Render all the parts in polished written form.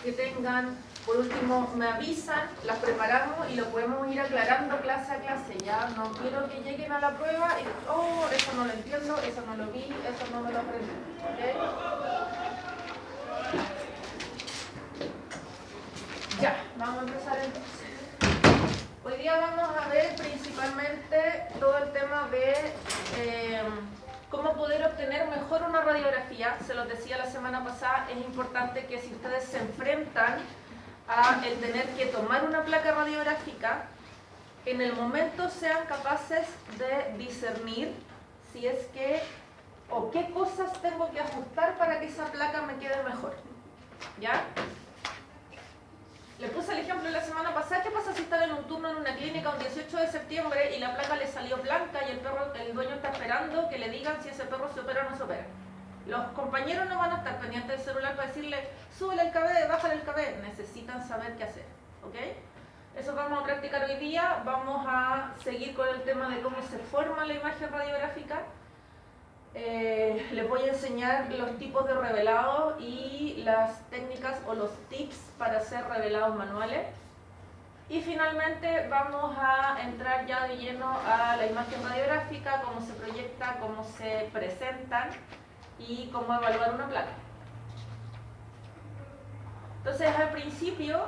que tengan. Por último, me avisan, las preparamos y lo podemos ir aclarando clase a clase. Ya no quiero que lleguen a la prueba y, oh, eso no lo entiendo, eso no lo vi, eso no me lo aprendí. ¿Okay? Ya, vamos a empezar entonces. Hoy día vamos a ver principalmente todo el tema de cómo poder obtener mejor una radiografía. Se los decía la semana pasada, es importante que si ustedes se enfrentan a el tener que tomar una placa radiográfica, en el momento sean capaces de discernir si es que o qué cosas tengo que ajustar para que esa placa me quede mejor. ¿Ya? Le puse el ejemplo la semana pasada. ¿Qué pasa si están en un turno en una clínica un 18 de septiembre y la placa le salió blanca y el dueño está esperando que le digan si ese perro se opera o no se opera? Los compañeros no van a estar pendientes del celular para decirle, súbele el KB, bájale el KB. Necesitan saber qué hacer, ¿ok? Eso vamos a practicar hoy día. Vamos a seguir con el tema de cómo se forma la imagen radiográfica. Les voy a enseñar los tipos de revelado y las técnicas o los tips para hacer revelados manuales. Y finalmente vamos a entrar ya de lleno a la imagen radiográfica, cómo se proyecta, cómo se presentan y cómo evaluar una placa. Entonces, al principio,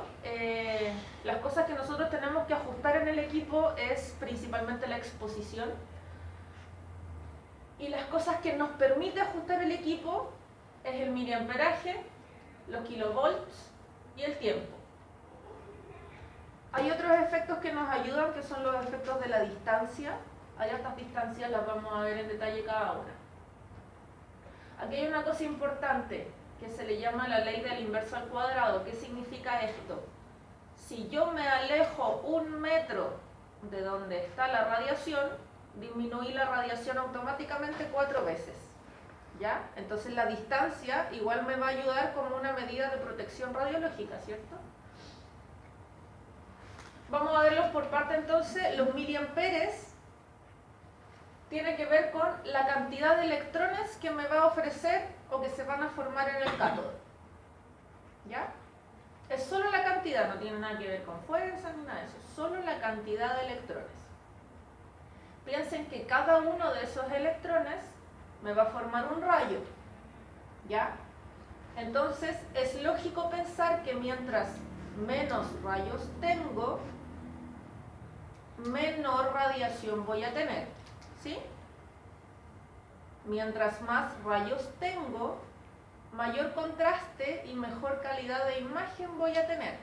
las cosas que nosotros tenemos que ajustar en el equipo es principalmente la exposición. Y las cosas que nos permite ajustar el equipo es el miliamperaje, los kilovolts y el tiempo. Hay otros efectos que nos ayudan, que son los efectos de la distancia. Hay otras distancias, las vamos a ver en detalle cada una. Aquí hay una cosa importante que se le llama la ley del inverso al cuadrado. ¿Qué significa esto? Si yo me alejo 1 metro de donde está la radiación, disminuí la radiación automáticamente 4 veces. ¿Ya? Entonces la distancia igual me va a ayudar como una medida de protección radiológica, ¿cierto? Vamos a verlos por parte entonces. Los miliamperes tiene que ver con la cantidad de electrones que me va a ofrecer o que se van a formar en el cátodo. ¿Ya? Es solo la cantidad, no tiene nada que ver con fuerza ni nada de eso, solo la cantidad de electrones. Piensen que cada uno de esos electrones me va a formar un rayo. ¿Ya? Entonces es lógico pensar que mientras menos rayos tengo, menor radiación voy a tener. ¿Sí? Mientras más rayos tengo, mayor contraste y mejor calidad de imagen voy a tener.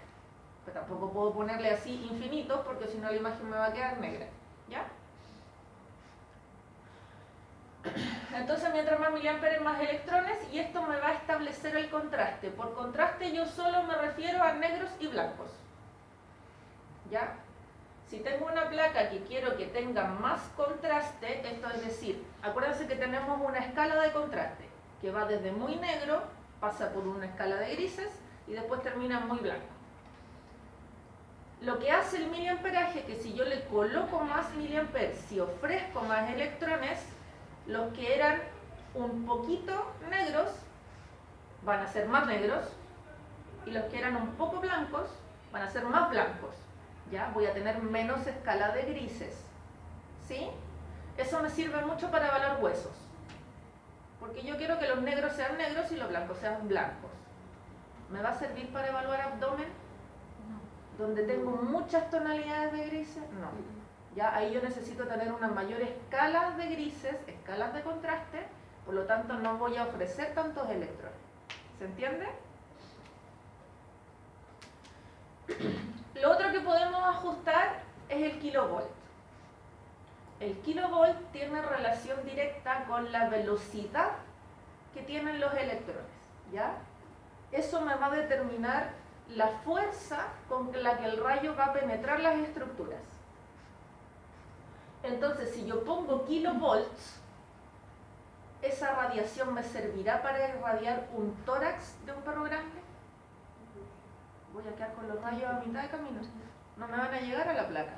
Pero tampoco puedo ponerle así infinitos porque si no la imagen me va a quedar negra. ¿Ya? Entonces mientras más miliamperes, más electrones, y esto me va a establecer el contraste. Por contraste yo solo me refiero a negros y blancos. ¿Ya? Si tengo una placa que quiero que tenga más contraste, esto es decir, acuérdense que tenemos una escala de contraste que va desde muy negro, pasa por una escala de grises y después termina muy blanco. Lo que hace el miliamperaje, que si yo le coloco más miliamperes, si ofrezco más electrones, los que eran un poquito negros van a ser más negros y los que eran un poco blancos van a ser más blancos. ¿Ya? Voy a tener menos escala de grises. ¿Sí? Eso me sirve mucho para evaluar huesos. Porque yo quiero que los negros sean negros y los blancos sean blancos. ¿Me va a servir para evaluar abdomen? No. ¿Donde tengo muchas tonalidades de grises? No. ¿Ya? Ahí yo necesito tener una mayor escala de grises, escalas de contraste, por lo tanto no voy a ofrecer tantos electrones. ¿Se entiende? Lo otro que podemos ajustar es el kilovolt. El kilovolt tiene relación directa con la velocidad que tienen los electrones, ¿ya? Eso me va a determinar la fuerza con la que el rayo va a penetrar las estructuras. Entonces, si yo pongo kilovolts, ¿esa radiación me servirá para irradiar un tórax de un perro grande? Voy a quedar con los rayos a mitad de camino. No me van a llegar a la placa.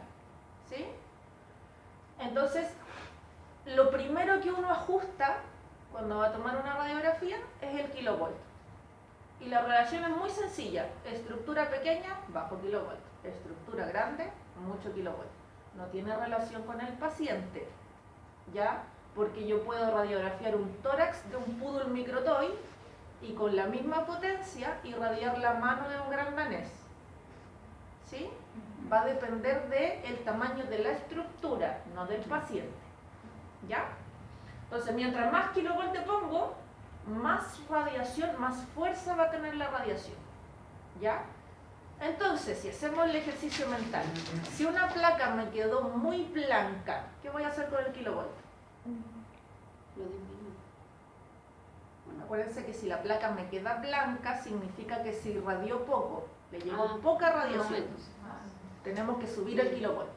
¿Sí? Entonces, lo primero que uno ajusta cuando va a tomar una radiografía es el kilovolt. Y la relación es muy sencilla. Estructura pequeña, bajo kilovolt. Estructura grande, mucho kilovolt. No tiene relación con el paciente, ¿ya? Porque yo puedo radiografiar un tórax de un poodle microtoy y con la misma potencia irradiar la mano de un gran danés. ¿Sí? Va a depender del tamaño de la estructura, no del paciente. ¿Ya? Entonces, mientras más kilovolt te pongo, más radiación, más fuerza va a tener la radiación. ¿Ya? Entonces, si hacemos el ejercicio mental, si una placa me quedó muy blanca, ¿qué voy a hacer con el kilovolt? Lo disminuyo. Bueno, acuérdense que si la placa me queda blanca, significa que se irradió poco, le llegó poca radiación. Tenemos que subir el kilovolt.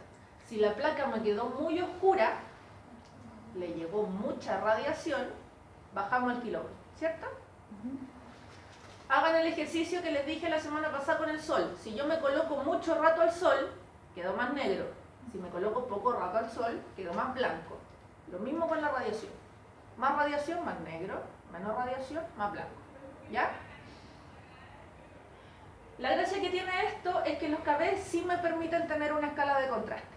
Si la placa me quedó muy oscura, le llegó mucha radiación, bajamos el kilovolt, ¿cierto? Hagan el ejercicio que les dije la semana pasada con el sol. Si yo me coloco mucho rato al sol, quedo más negro. Si me coloco poco rato al sol, quedo más blanco. Lo mismo con la radiación. Más radiación, más negro. Menos radiación, más blanco. ¿Ya? La gracia que tiene esto es que los KB sí me permiten tener una escala de contraste.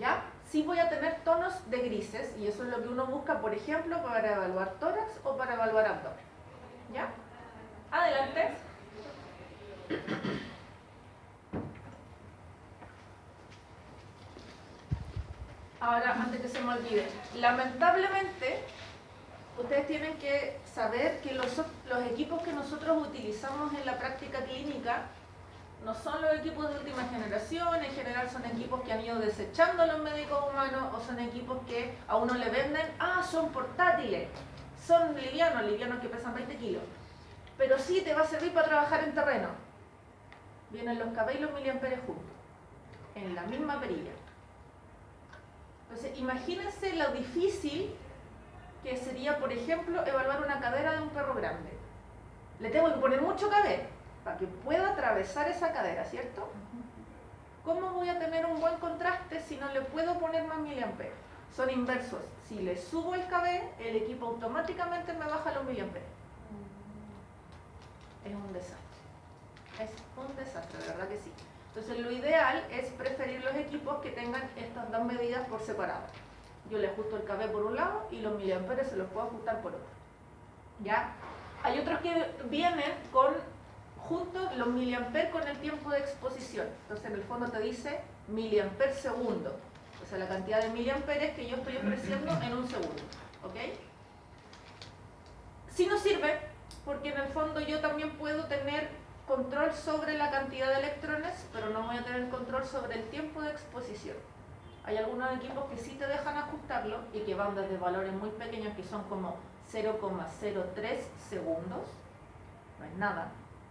¿Ya? Sí voy a tener tonos de grises, y eso es lo que uno busca, por ejemplo, para evaluar tórax o para evaluar abdomen. ¿Ya? Adelante. Ahora, antes que se me olvide, lamentablemente, ustedes tienen que saber que los equipos que nosotros utilizamos en la práctica clínica no son los equipos de última generación, en general son equipos que han ido desechando los médicos humanos o son equipos que a uno le venden, son portátiles, son livianos que pesan 20 kilos. Pero sí te va a servir para trabajar en terreno. Vienen los KB y los miliamperes juntos, en la misma perilla. Entonces, imagínense lo difícil que sería, por ejemplo, evaluar una cadera de un perro grande. Le tengo que poner mucho KB para que pueda atravesar esa cadera, ¿cierto? ¿Cómo voy a tener un buen contraste si no le puedo poner más miliamperes? Son inversos. Si le subo el KB, el equipo automáticamente me baja los miliamperes. Es un desastre. Es un desastre, de verdad que sí. Entonces lo ideal es preferir los equipos que tengan estas dos medidas por separado. Yo le ajusto el KB por un lado y los miliamperes se los puedo ajustar por otro. ¿Ya? Hay otros que vienen juntos los miliamperes con el tiempo de exposición. Entonces en el fondo te dice miliamper segundo. O sea, la cantidad de miliamperes que yo estoy ofreciendo en un segundo. ¿Ok? Sí nos sirve, porque en el fondo yo también puedo tener control sobre la cantidad de electrones, pero no voy a tener control sobre el tiempo de exposición. Hay algunos equipos que sí te dejan ajustarlo y que van desde valores muy pequeños que son como 0,03 segundos, no es nada,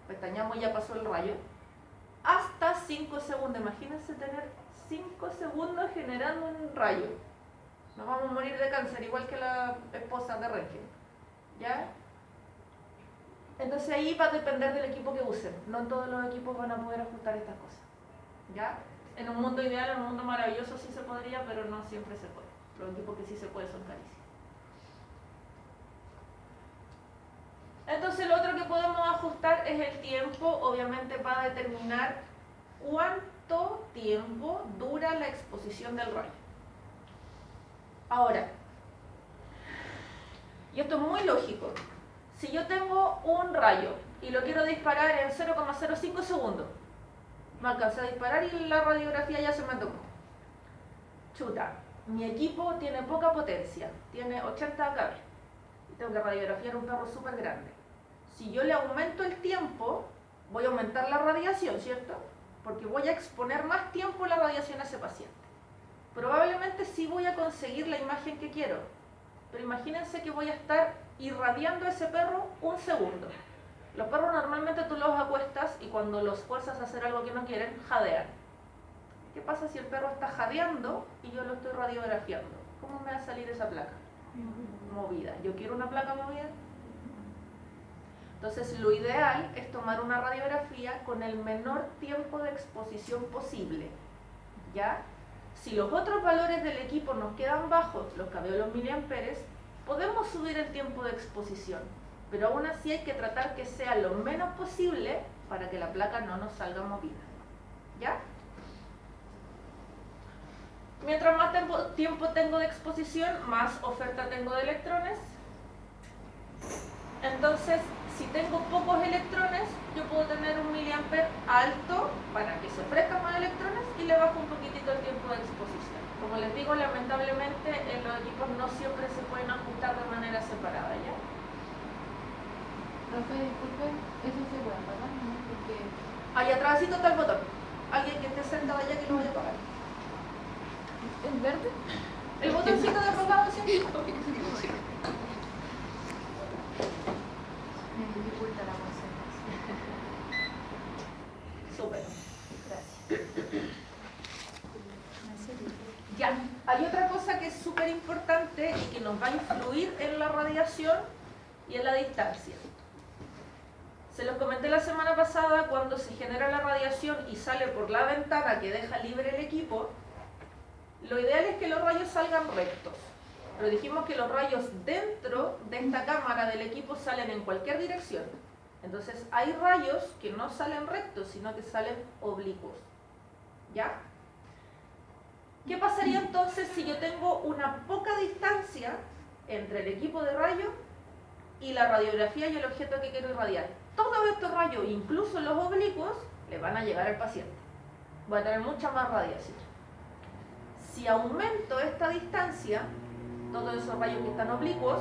pestañamos y ya pasó el rayo, hasta 5 segundos. Imagínense tener 5 segundos generando un rayo. Nos vamos a morir de cáncer, igual que la esposa de Röntgen. ¿Ya? Entonces ahí va a depender del equipo que usen. No todos los equipos van a poder ajustar estas cosas. ¿Ya? En un mundo ideal, en un mundo maravilloso sí se podría, pero no siempre se puede. Los equipos que sí se puede son carísimos. Entonces lo otro que podemos ajustar es el tiempo. Obviamente va a determinar cuánto tiempo dura la exposición del rayo. Ahora, y esto es muy lógico, si yo tengo un rayo y lo quiero disparar en 0,05 segundos, me alcancé a disparar y la radiografía ya se me tocó. Chuta, mi equipo tiene poca potencia, tiene 80 kb y tengo que radiografiar un perro súper grande. Si yo le aumento el tiempo, voy a aumentar la radiación, ¿cierto? Porque voy a exponer más tiempo la radiación a ese paciente. Probablemente sí voy a conseguir la imagen que quiero, pero imagínense que voy a estar irradiando a ese perro un segundo. Los perros normalmente tú los acuestas y cuando los fuerzas a hacer algo que no quieren, jadean. ¿Qué pasa si el perro está jadeando y yo lo estoy radiografiando? ¿Cómo me va a salir esa placa? Movida. ¿Yo quiero una placa movida? Entonces lo ideal es tomar una radiografía con el menor tiempo de exposición posible. ¿Ya? Si los otros valores del equipo nos quedan bajos, los KB o los miliamperes, podemos subir el tiempo de exposición. pero aún así hay que tratar que sea lo menos posible para que la placa no nos salga movida. ¿Ya? Mientras más tiempo tengo de exposición, más oferta tengo de electrones. Entonces, si tengo pocos electrones, yo puedo tener un miliamper alto para que se ofrezcan más electrones y le bajo un poquitito el tiempo de exposición. Como les digo, lamentablemente los equipos no siempre se pueden ajustar de manera separada, ¿ya? Profe, disculpe, eso se puede apagar, ¿no? Porque... Allá atrásito está el botón. Alguien que esté sentado allá que lo vaya a apagar. ¿Es verde? El botoncito de apagado, ¿sí? Me dificulta la concentración. Súper. Gracias. Ya, hay otra cosa que es súper importante y que nos va a influir en la radiación y en la distancia. Se los comenté la semana pasada, cuando se genera la radiación y sale por la ventana que deja libre el equipo, lo ideal es que los rayos salgan rectos. Pero dijimos que los rayos dentro de esta cámara del equipo salen en cualquier dirección. Entonces hay rayos que no salen rectos, sino que salen oblicuos. ¿Ya? ¿Qué pasaría entonces si yo tengo una poca distancia entre el equipo de rayos y la radiografía y el objeto que quiero irradiar? Todos estos rayos, incluso los oblicuos, le van a llegar al paciente. Voy a tener mucha más radiación. Si aumento esta distancia, todos esos rayos que están oblicuos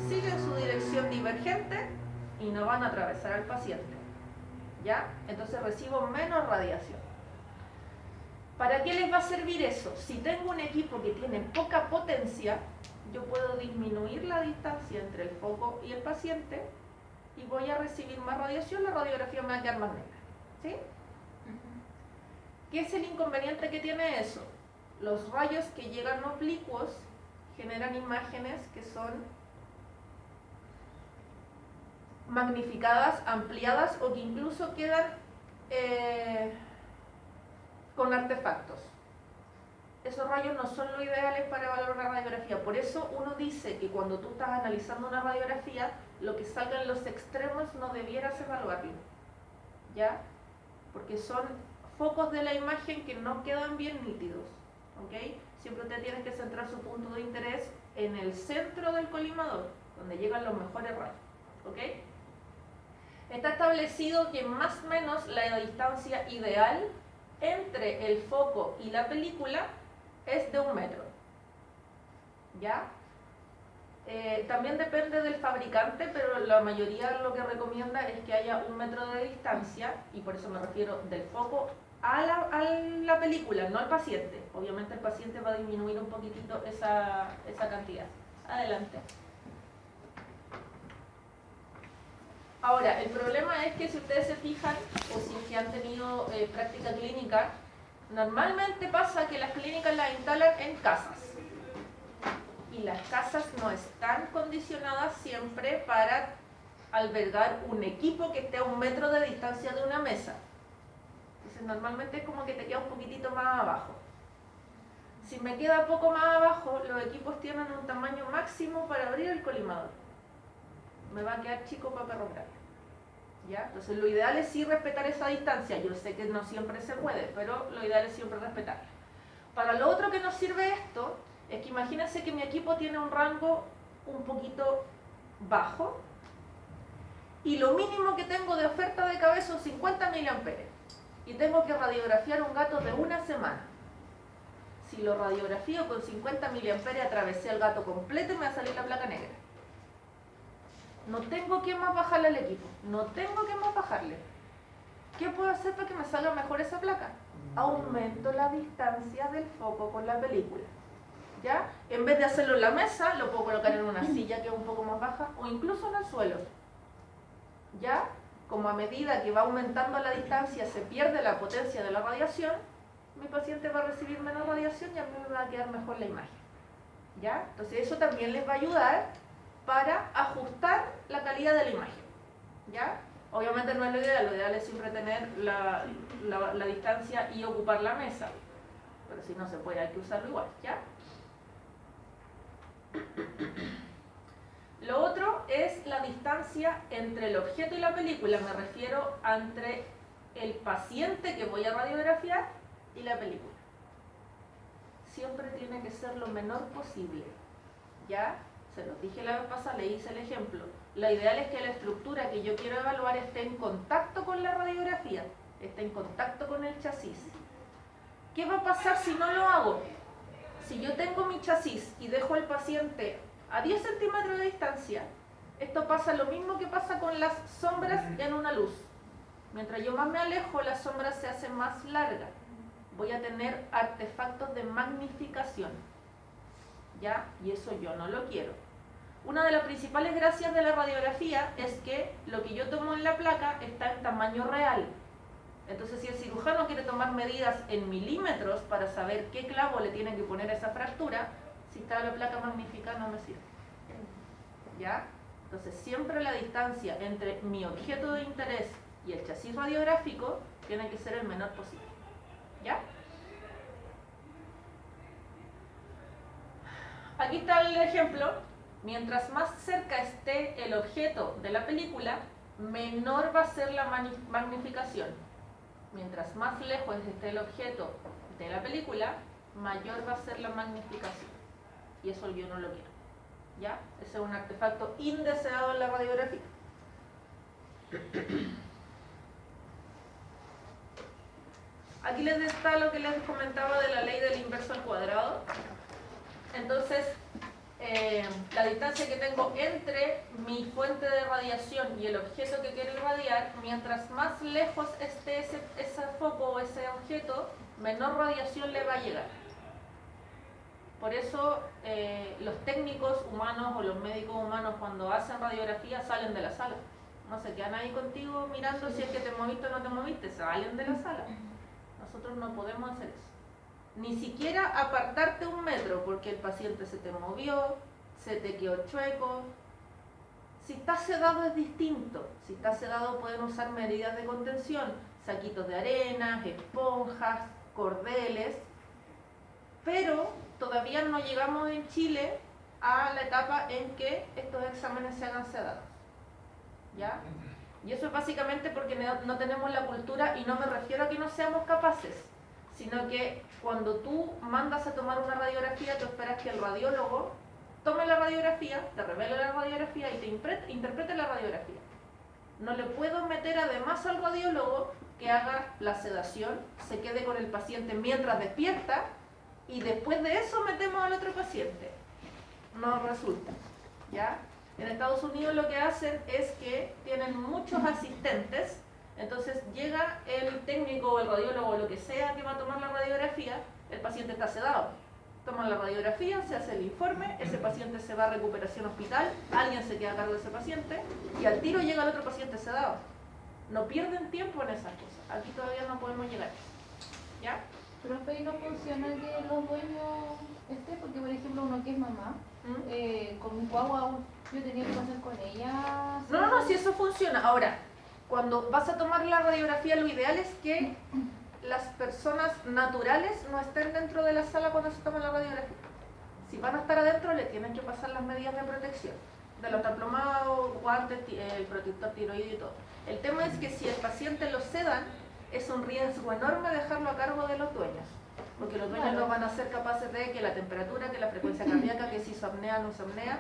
siguen su dirección divergente y no van a atravesar al paciente. ¿Ya? Entonces recibo menos radiación. ¿Para qué les va a servir eso? Si tengo un equipo que tiene poca potencia, yo puedo disminuir la distancia entre el foco y el paciente y voy a recibir más radiación, la radiografía me va a quedar más negra. ¿Sí? ¿Qué es el inconveniente que tiene eso? Los rayos que llegan oblicuos generan imágenes que son magnificadas, ampliadas o que incluso quedan con artefactos. Esos rayos no son lo ideales para evaluar una radiografía. Por eso uno dice que cuando tú estás analizando una radiografía, lo que salga en los extremos no debieras evaluarlo. ¿Ya? Porque son focos de la imagen que no quedan bien nítidos. ¿Ok? Siempre te tienes que centrar su punto de interés en el centro del colimador, donde llegan los mejores rayos. ¿Ok? Está establecido que más o menos la distancia ideal entre el foco y la película es de 1 metro. ¿Ya? También depende del fabricante, pero la mayoría lo que recomienda es que haya 1 metro de distancia, y por eso me refiero del foco a la película, no al paciente. Obviamente el paciente va a disminuir un poquitito esa cantidad. Adelante. Ahora, el problema es que si ustedes se fijan, o si es que han tenido práctica clínica, normalmente pasa que las clínicas las instalan en casas. Y las casas no están condicionadas siempre para albergar un equipo que esté a 1 metro de distancia de una mesa. Entonces normalmente es como que te queda un poquitito más abajo. Si me queda poco más abajo, los equipos tienen un tamaño máximo para abrir el colimador. Me va a quedar chico para perro grande. ¿Ya? Entonces lo ideal es sí respetar esa distancia. Yo sé que no siempre se puede, pero lo ideal es siempre respetarla. Para lo otro que nos sirve esto, es que imagínense que mi equipo tiene un rango un poquito bajo y lo mínimo que tengo de oferta de cabeza son 50 miliamperes y tengo que radiografiar un gato de 1 semana. Si lo radiografío con 50 miliamperes, atravesé el gato completo y me va a salir la placa negra. No tengo que más bajarle al equipo, no tengo que más bajarle. ¿Qué puedo hacer para que me salga mejor esa placa? Aumento la distancia del foco con la película. ¿Ya? En vez de hacerlo en la mesa, lo puedo colocar en una silla que es un poco más baja o incluso en el suelo. ¿Ya? Como a medida que va aumentando la distancia se pierde la potencia de la radiación, mi paciente va a recibir menos radiación y a mí me va a quedar mejor la imagen. ¿Ya? Entonces eso también les va a ayudar para ajustar la calidad de la imagen. ¿Ya? Obviamente no es lo ideal es siempre tener la distancia y ocupar la mesa. Pero si no se puede, hay que usarlo igual. ¿Ya? Lo otro es la distancia entre el objeto y la película. Me refiero entre el paciente que voy a radiografiar y la película. Siempre tiene que ser lo menor posible. ¿Ya? Se los dije la vez pasada, le hice el ejemplo. Lo ideal es que la estructura que yo quiero evaluar esté en contacto con la radiografía, esté en contacto con el chasis. ¿Qué va a pasar si no lo hago? Si yo tengo mi chasis y dejo al paciente a 10 centímetros de distancia, esto pasa lo mismo que pasa con las sombras en una luz. Mientras yo más me alejo, la sombra se hace más larga. Voy a tener artefactos de magnificación. ¿Ya? Y eso yo no lo quiero. Una de las principales gracias de la radiografía es que lo que yo tomo en la placa está en tamaño real. Entonces, si el cirujano quiere tomar medidas en milímetros para saber qué clavo le tiene que poner a esa fractura, si está la placa magnificada no me sirve. ¿Ya? Entonces, siempre la distancia entre mi objeto de interés y el chasis radiográfico tiene que ser el menor posible. ¿Ya? Aquí está el ejemplo. Mientras más cerca esté el objeto de la película, menor va a ser la magnificación. Mientras más lejos esté el objeto de la película, mayor va a ser la magnificación. Y eso yo no lo quiero. ¿Ya? Ese es un artefacto indeseado en la radiografía. Aquí les está lo que les comentaba de la ley del inverso al cuadrado. Entonces, la distancia que tengo entre mi fuente de radiación y el objeto que quiero irradiar, mientras más lejos esté ese foco o ese objeto, menor radiación le va a llegar. Por eso los técnicos humanos o los médicos humanos cuando hacen radiografía salen de la sala. No se quedan ahí contigo mirando si es que te moviste o no te moviste, salen de la sala. Nosotros no podemos hacer eso. Ni siquiera apartarte 1 metro porque el paciente se te movió, se te quedó chueco. Si está sedado es distinto. Si está sedado pueden usar medidas de contención, saquitos de arena, esponjas, cordeles, pero todavía no llegamos en Chile a la etapa en que estos exámenes se hagan sedados. ¿Ya? Y eso es básicamente porque no tenemos la cultura, y no me refiero a que no seamos capaces, sino que cuando tú mandas a tomar una radiografía, tú esperas que el radiólogo tome la radiografía, te revele la radiografía y te interprete la radiografía. No le puedo meter además al radiólogo que haga la sedación, se quede con el paciente mientras despierta y después de eso metemos al otro paciente. No resulta, ¿ya? En Estados Unidos lo que hacen es que tienen muchos asistentes. Entonces llega el técnico o el radiólogo o lo que sea que va a tomar la radiografía, el paciente está sedado. Toman la radiografía, se hace el informe, ese paciente se va a recuperación hospital, alguien se queda a cargo de ese paciente y al tiro llega el otro paciente sedado. No pierden tiempo en esas cosas. Aquí todavía no podemos llegar. ¿Ya? Profe, ¿y no funciona que los dueños estén? Porque, por ejemplo, uno que es mamá, con mi guagua, yo tenía que pasar con ella. No, si eso funciona. Ahora, cuando vas a tomar la radiografía, lo ideal es que las personas naturales no estén dentro de la sala cuando se toma la radiografía. Si van a estar adentro, le tienen que pasar las medidas de protección. De los taplomados, guantes, el protector tiroideo y todo. El tema es que si el paciente lo sedan, es un riesgo enorme dejarlo a cargo de los dueños. Porque los dueños no van a ser capaces de que la temperatura, que la frecuencia cardíaca, que si apnea, no apnea,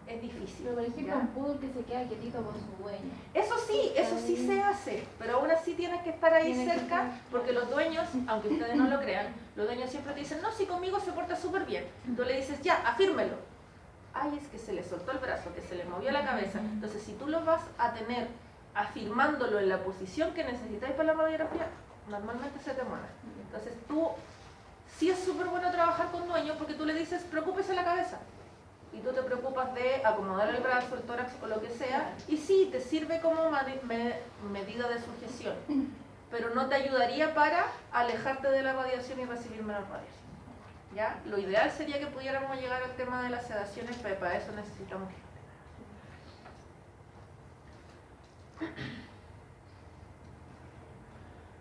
es difícil. Pero, por ejemplo, un poodle que se queda quietito con su dueño. Eso sí se hace, pero aún así tienes que estar ahí cerca, porque los dueños, aunque ustedes no lo crean, los dueños siempre te dicen, no, si conmigo se porta súper bien. Tú le dices, ya, afírmelo. Ay, es que se le soltó el brazo, que se le movió la cabeza. Entonces, si tú lo vas a tener afirmándolo en la posición que necesitáis para la radiografía, normalmente se te mueve. Entonces, sí es súper bueno trabajar con dueños porque tú le dices, preocúpese la cabeza. Y tú te preocupas de acomodar el brazo, el tórax o lo que sea, y sí, te sirve como medida de sujeción, pero no te ayudaría para alejarte de la radiación y recibir menos radiación. ¿Ya? Lo ideal sería que pudiéramos llegar al tema de las sedaciones, pero para eso necesitamos gente.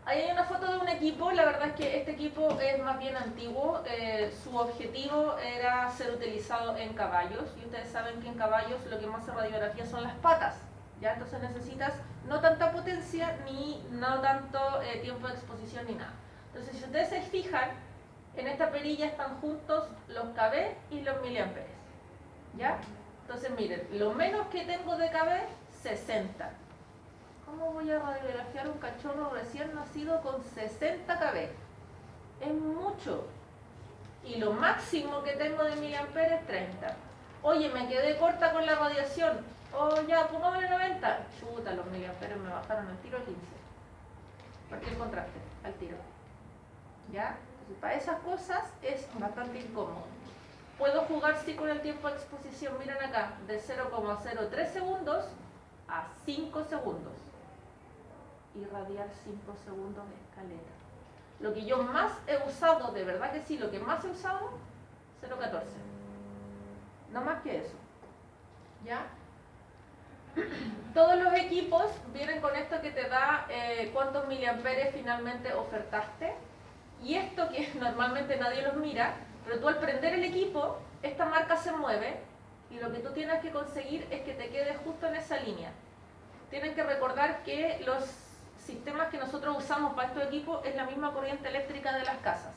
Ahí hay una foto de un equipo, la verdad es que este equipo es más bien antiguo, su objetivo era ser utilizado en caballos, y ustedes saben que en caballos lo que más se radiografía son las patas, ¿ya? Entonces necesitas no tanta potencia ni no tanto tiempo de exposición ni nada. Entonces si ustedes se fijan, en esta perilla están juntos los kV y los miliamperes, ¿ya? Entonces miren, lo menos que tengo de kV, 60. ¿Cómo voy a radiografiar un cachorro recién nacido con 60 kV? Es mucho. Y lo máximo que tengo de miliamperes, 30. Oye, me quedé corta con la radiación. Oh, ya, pongámosle 90. Chuta, los miliamperes me bajaron al tiro a 15. Porque el contraste, al tiro. ¿Ya? Entonces, para esas cosas es bastante incómodo. Puedo jugar sí con el tiempo de exposición, miren acá, de 0,03 segundos a 5 segundos. Irradiar 5 segundos de escaleta. Lo que yo más he usado, de verdad que sí, lo que más he usado, 0,14. No más que eso. ¿Ya? Todos los equipos vienen con esto que te da cuántos miliamperes finalmente ofertaste. Y esto que normalmente nadie los mira, pero tú al prender el equipo, esta marca se mueve y lo que tú tienes que conseguir es que te quede justo en esa línea. Tienen que recordar que los sistemas que nosotros usamos para estos equipos es la misma corriente eléctrica de las casas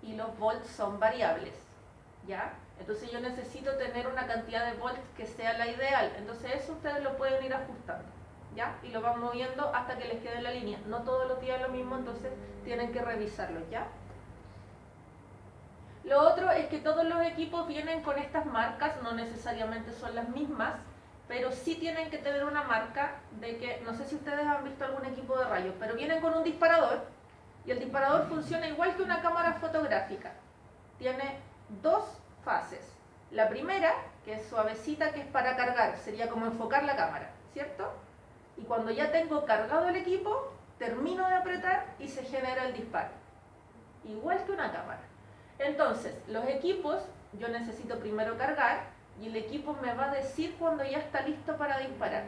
y los volts son variables, ¿ya? Entonces yo necesito tener una cantidad de volts que sea la ideal, entonces eso ustedes lo pueden ir ajustando, ¿ya? Y lo van moviendo hasta que les quede la línea, no todos los días lo mismo, entonces tienen que revisarlo, ¿ya? Lo otro es que todos los equipos vienen con estas marcas, no necesariamente son las mismas, pero sí tienen que tener una marca de que, no sé si ustedes han visto algún equipo de rayos, pero vienen con un disparador y el disparador funciona igual que una cámara fotográfica. Tiene dos fases. La primera, que es suavecita, que es para cargar, sería como enfocar la cámara, ¿cierto? Y cuando ya tengo cargado el equipo, termino de apretar y se genera el disparo. Igual que una cámara. Entonces, los equipos, yo necesito primero cargar, y el equipo me va a decir cuando ya está listo para disparar.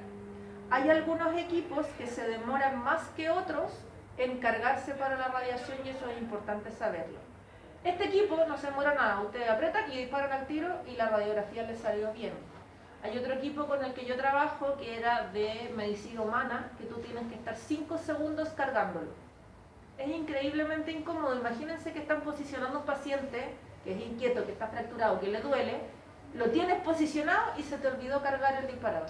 Hay algunos equipos que se demoran más que otros en cargarse para la radiación y eso es importante saberlo. Este equipo no se demora nada, ustedes apretan y disparan al tiro y la radiografía les salió bien. Hay otro equipo con el que yo trabajo que era de medicina humana, que tú tienes que estar 5 segundos cargándolo. Es increíblemente incómodo, imagínense que están posicionando un paciente que es inquieto, que está fracturado, que le duele, lo tienes posicionado y se te olvidó cargar el disparador.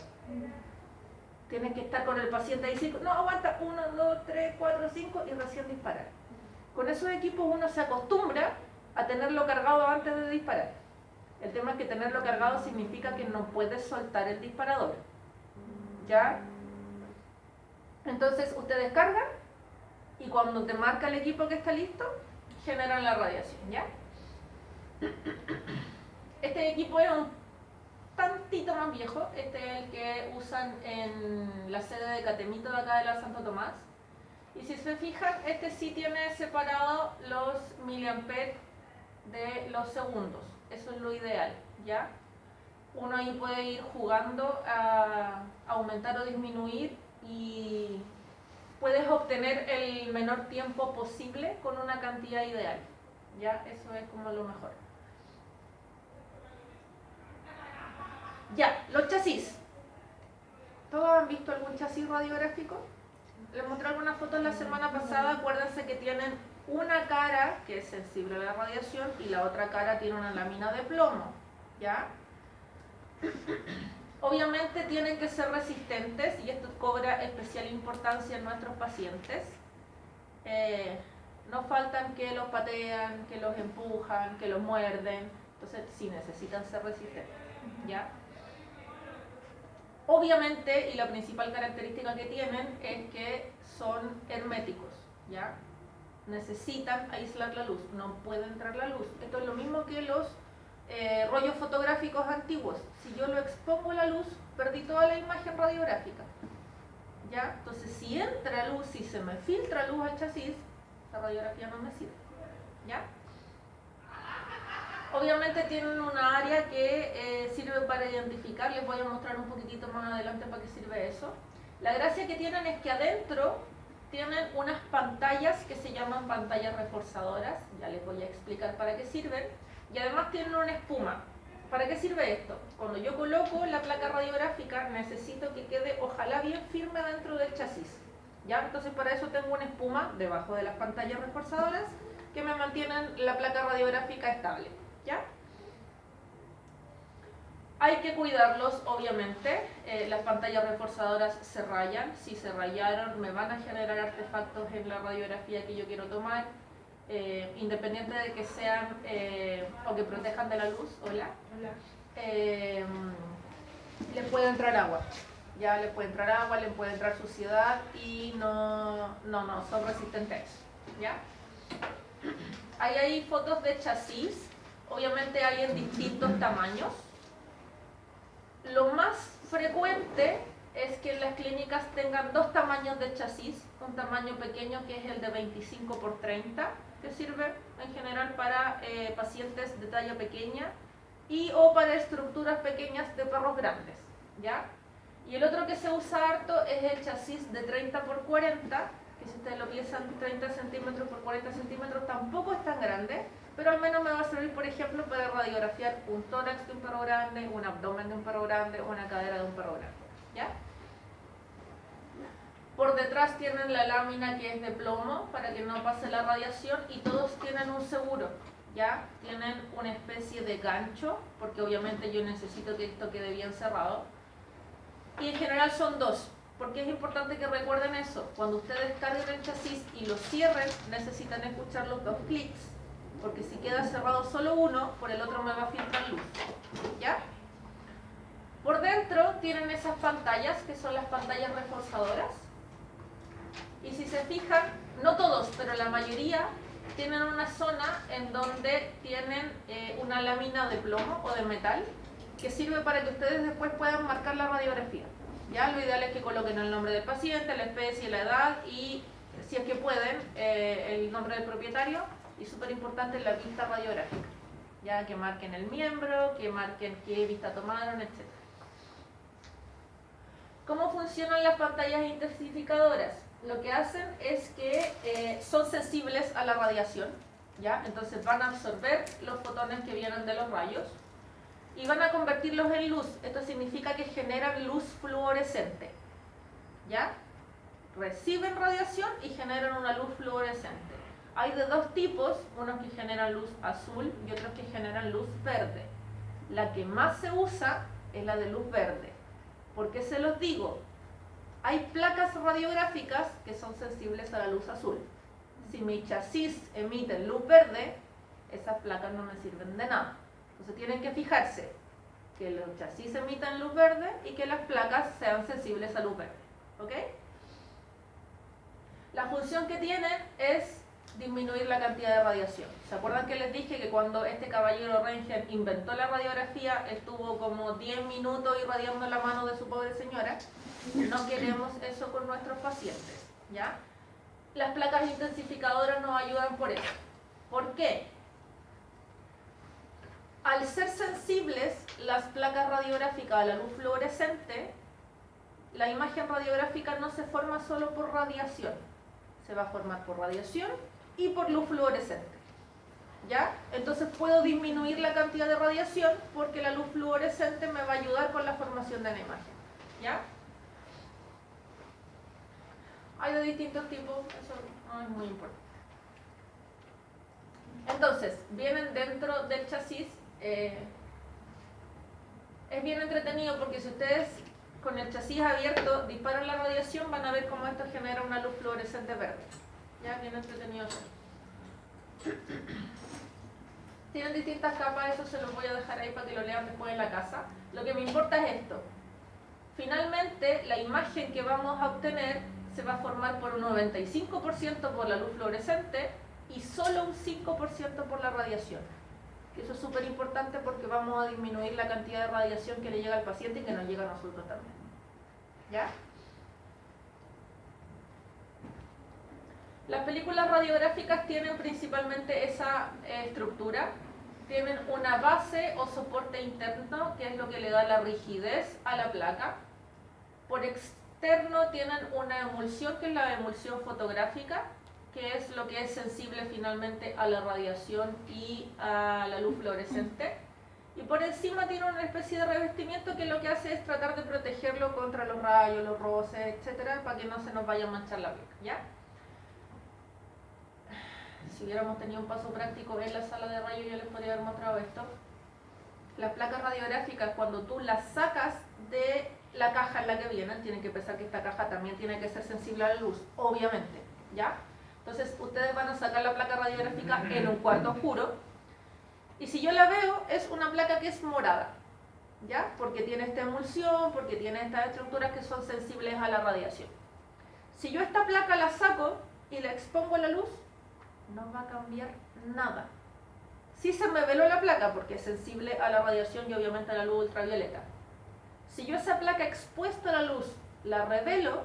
Tienes que estar con el paciente ahí 5, no, aguanta, 1, 2, 3, 4, 5 y recién disparar. Con esos equipos uno se acostumbra a tenerlo cargado antes de disparar. El tema es que tenerlo cargado significa que no puedes soltar el disparador. ¿Ya? Entonces ustedes cargan y cuando te marca el equipo que está listo, generan la radiación, ¿ya? Este equipo es un tantito más viejo, este es el que usan en la sede de Catemito de acá de la Santo Tomás. Y si se fijan, este sí tiene separado los miliamperes de los segundos, eso es lo ideal, ¿ya? Uno ahí puede ir jugando a aumentar o disminuir y puedes obtener el menor tiempo posible con una cantidad ideal, ¿ya? Eso es como lo mejor. Ya, los chasis. ¿Todos han visto algún chasis radiográfico? Les mostré algunas fotos la semana pasada. Acuérdense que tienen una cara que es sensible a la radiación y la otra cara tiene una lámina de plomo, ¿ya? Obviamente tienen que ser resistentes y esto cobra especial importancia en nuestros pacientes. No faltan que los patean, que los empujan, que los muerden. Entonces sí necesitan ser resistentes, ¿ya? Obviamente, y la principal característica que tienen es que son herméticos, ¿ya? Necesitan aislar la luz, no puede entrar la luz. Esto es lo mismo que los rollos fotográficos antiguos. Si yo lo expongo a la luz, perdí toda la imagen radiográfica, ¿ya? Entonces, si entra luz, si se me filtra luz al chasis, la radiografía no me sirve, ¿ya? Obviamente tienen una área que sirve para identificar, les voy a mostrar un poquitito más adelante para qué sirve eso. La gracia que tienen es que adentro tienen unas pantallas que se llaman pantallas reforzadoras, ya les voy a explicar para qué sirven, y además tienen una espuma. ¿Para qué sirve esto? Cuando yo coloco la placa radiográfica necesito que quede ojalá bien firme dentro del chasis, ¿ya? Entonces para eso tengo una espuma debajo de las pantallas reforzadoras que me mantienen la placa radiográfica estable, ¿ya? Hay que cuidarlos, obviamente. Las pantallas reforzadoras se rayan. Si se rayaron, me van a generar artefactos en la radiografía que yo quiero tomar, independiente de que sean o que protejan de la luz. Hola. Le puede entrar agua. Ya le puede entrar agua, le puede entrar suciedad y no son resistentes a eso, ¿ya? Ahí hay fotos de chasis. Obviamente hay en distintos tamaños. Lo más frecuente es que las clínicas tengan dos tamaños de chasis, un tamaño pequeño que es el de 25 por 30, que sirve en general para pacientes de talla pequeña o para estructuras pequeñas de perros grandes, ¿ya? Y el otro que se usa harto es el chasis de 30 por 40, que si ustedes lo piensan 30 centímetros por 40 centímetros tampoco es tan grande, pero al menos me va a servir, por ejemplo, para radiografiar un tórax de un perro grande, un abdomen de un perro grande o una cadera de un perro grande, ¿ya? Por detrás tienen la lámina que es de plomo para que no pase la radiación y todos tienen un seguro, ¿ya? Tienen una especie de gancho, porque obviamente yo necesito que esto quede bien cerrado. Y en general son dos, porque es importante que recuerden eso. Cuando ustedes carguen el chasis y lo cierren, necesitan escuchar los dos clics, porque si queda cerrado solo uno, por el otro me va a filtrar luz, ¿ya? Por dentro tienen esas pantallas, que son las pantallas reforzadoras. Y si se fijan, no todos, pero la mayoría tienen una zona en donde tienen una lámina de plomo o de metal que sirve para que ustedes después puedan marcar la radiografía. Ya, lo ideal es que coloquen el nombre del paciente, la especie, la edad y, si es que pueden, el nombre del propietario y, súper importante, la vista radiográfica. Ya, que marquen el miembro, que marquen qué vista tomaron, etc. ¿Cómo funcionan las pantallas intensificadoras? Lo que hacen es que son sensibles a la radiación, ¿ya? Entonces van a absorber los fotones que vienen de los rayos y van a convertirlos en luz. Esto significa que generan luz fluorescente, ¿ya? Reciben radiación y generan una luz fluorescente. Hay de dos tipos, unos que generan luz azul y otros que generan luz verde. La que más se usa es la de luz verde. ¿Por qué se los digo? Hay placas radiográficas que son sensibles a la luz azul. Si mi chasis emite luz verde, esas placas no me sirven de nada. Entonces tienen que fijarse que los chasis emitan luz verde y que las placas sean sensibles a luz verde, ¿ok? La función que tienen es disminuir la cantidad de radiación. ¿Se acuerdan que les dije que cuando este caballero Röntgen inventó la radiografía, estuvo como 10 minutos irradiando la mano de su pobre señora? No queremos eso con nuestros pacientes, ¿ya? Las placas intensificadoras nos ayudan por eso. ¿Por qué? Al ser sensibles las placas radiográficas a la luz fluorescente, la imagen radiográfica no se forma solo por radiación, se va a formar por radiación y por luz fluorescente, ¿ya? Entonces puedo disminuir la cantidad de radiación porque la luz fluorescente me va a ayudar con la formación de la imagen, ¿ya? Hay de distintos tipos, eso no es muy importante. Entonces, vienen dentro del chasis. Es bien entretenido porque si ustedes con el chasis abierto disparan la radiación, van a ver cómo esto genera una luz fluorescente verde. Ya, bien entretenido eso. Tienen distintas capas, eso se los voy a dejar ahí para que lo lean después en la casa. Lo que me importa es esto. Finalmente, la imagen que vamos a obtener se va a formar por un 95% por la luz fluorescente y solo un 5% por la radiación. Eso es súper importante porque vamos a disminuir la cantidad de radiación que le llega al paciente y que nos llega a nosotros también. ¿Ya? Las películas radiográficas tienen principalmente esa estructura. Tienen una base o soporte interno, que es lo que le da la rigidez a la placa. externo tienen una emulsión que es la emulsión fotográfica, que es lo que es sensible finalmente a la radiación y a la luz fluorescente. Y por encima tiene una especie de revestimiento que lo que hace es tratar de protegerlo contra los rayos, los roces, etcétera, para que no se nos vaya a manchar la placa, ¿ya? Si hubiéramos tenido un paso práctico en la sala de rayos, yo les podría haber mostrado esto. Las placas radiográficas, cuando tú las sacas de la caja en la que vienen, tienen que pensar que esta caja también tiene que ser sensible a la luz, obviamente, ¿ya? Entonces, ustedes van a sacar la placa radiográfica en un cuarto oscuro, y si yo la veo, es una placa que es morada, ¿ya? Porque tiene esta emulsión, porque tiene estas estructuras que son sensibles a la radiación. Si yo esta placa la saco y la expongo a la luz, no va a cambiar nada. Sí se me veló la placa porque es sensible a la radiación y obviamente a la luz ultravioleta. Si yo esa placa expuesta a la luz la revelo,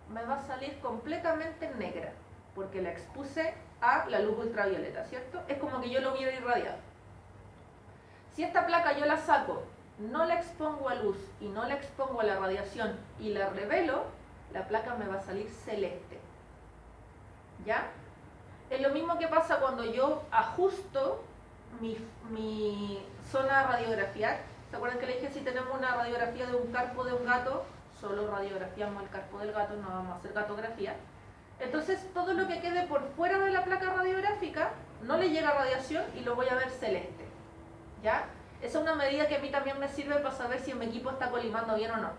me va a salir completamente negra porque la expuse a la luz ultravioleta, ¿cierto? Es como que yo lo hubiera irradiado. Si esta placa yo la saco, no la expongo a luz y no la expongo a la radiación y la revelo, la placa me va a salir celeste. ¿Ya? Es lo mismo que pasa cuando yo ajusto mi zona a radiografiar. ¿Se acuerdan que le dije si tenemos una radiografía de un carpo de un gato? Solo radiografiamos el carpo del gato, no vamos a hacer gatografía. Entonces todo lo que quede por fuera de la placa radiográfica no le llega radiación y lo voy a ver celeste. ¿Ya? Esa es una medida que a mí también me sirve para saber si mi equipo está colimando bien o no.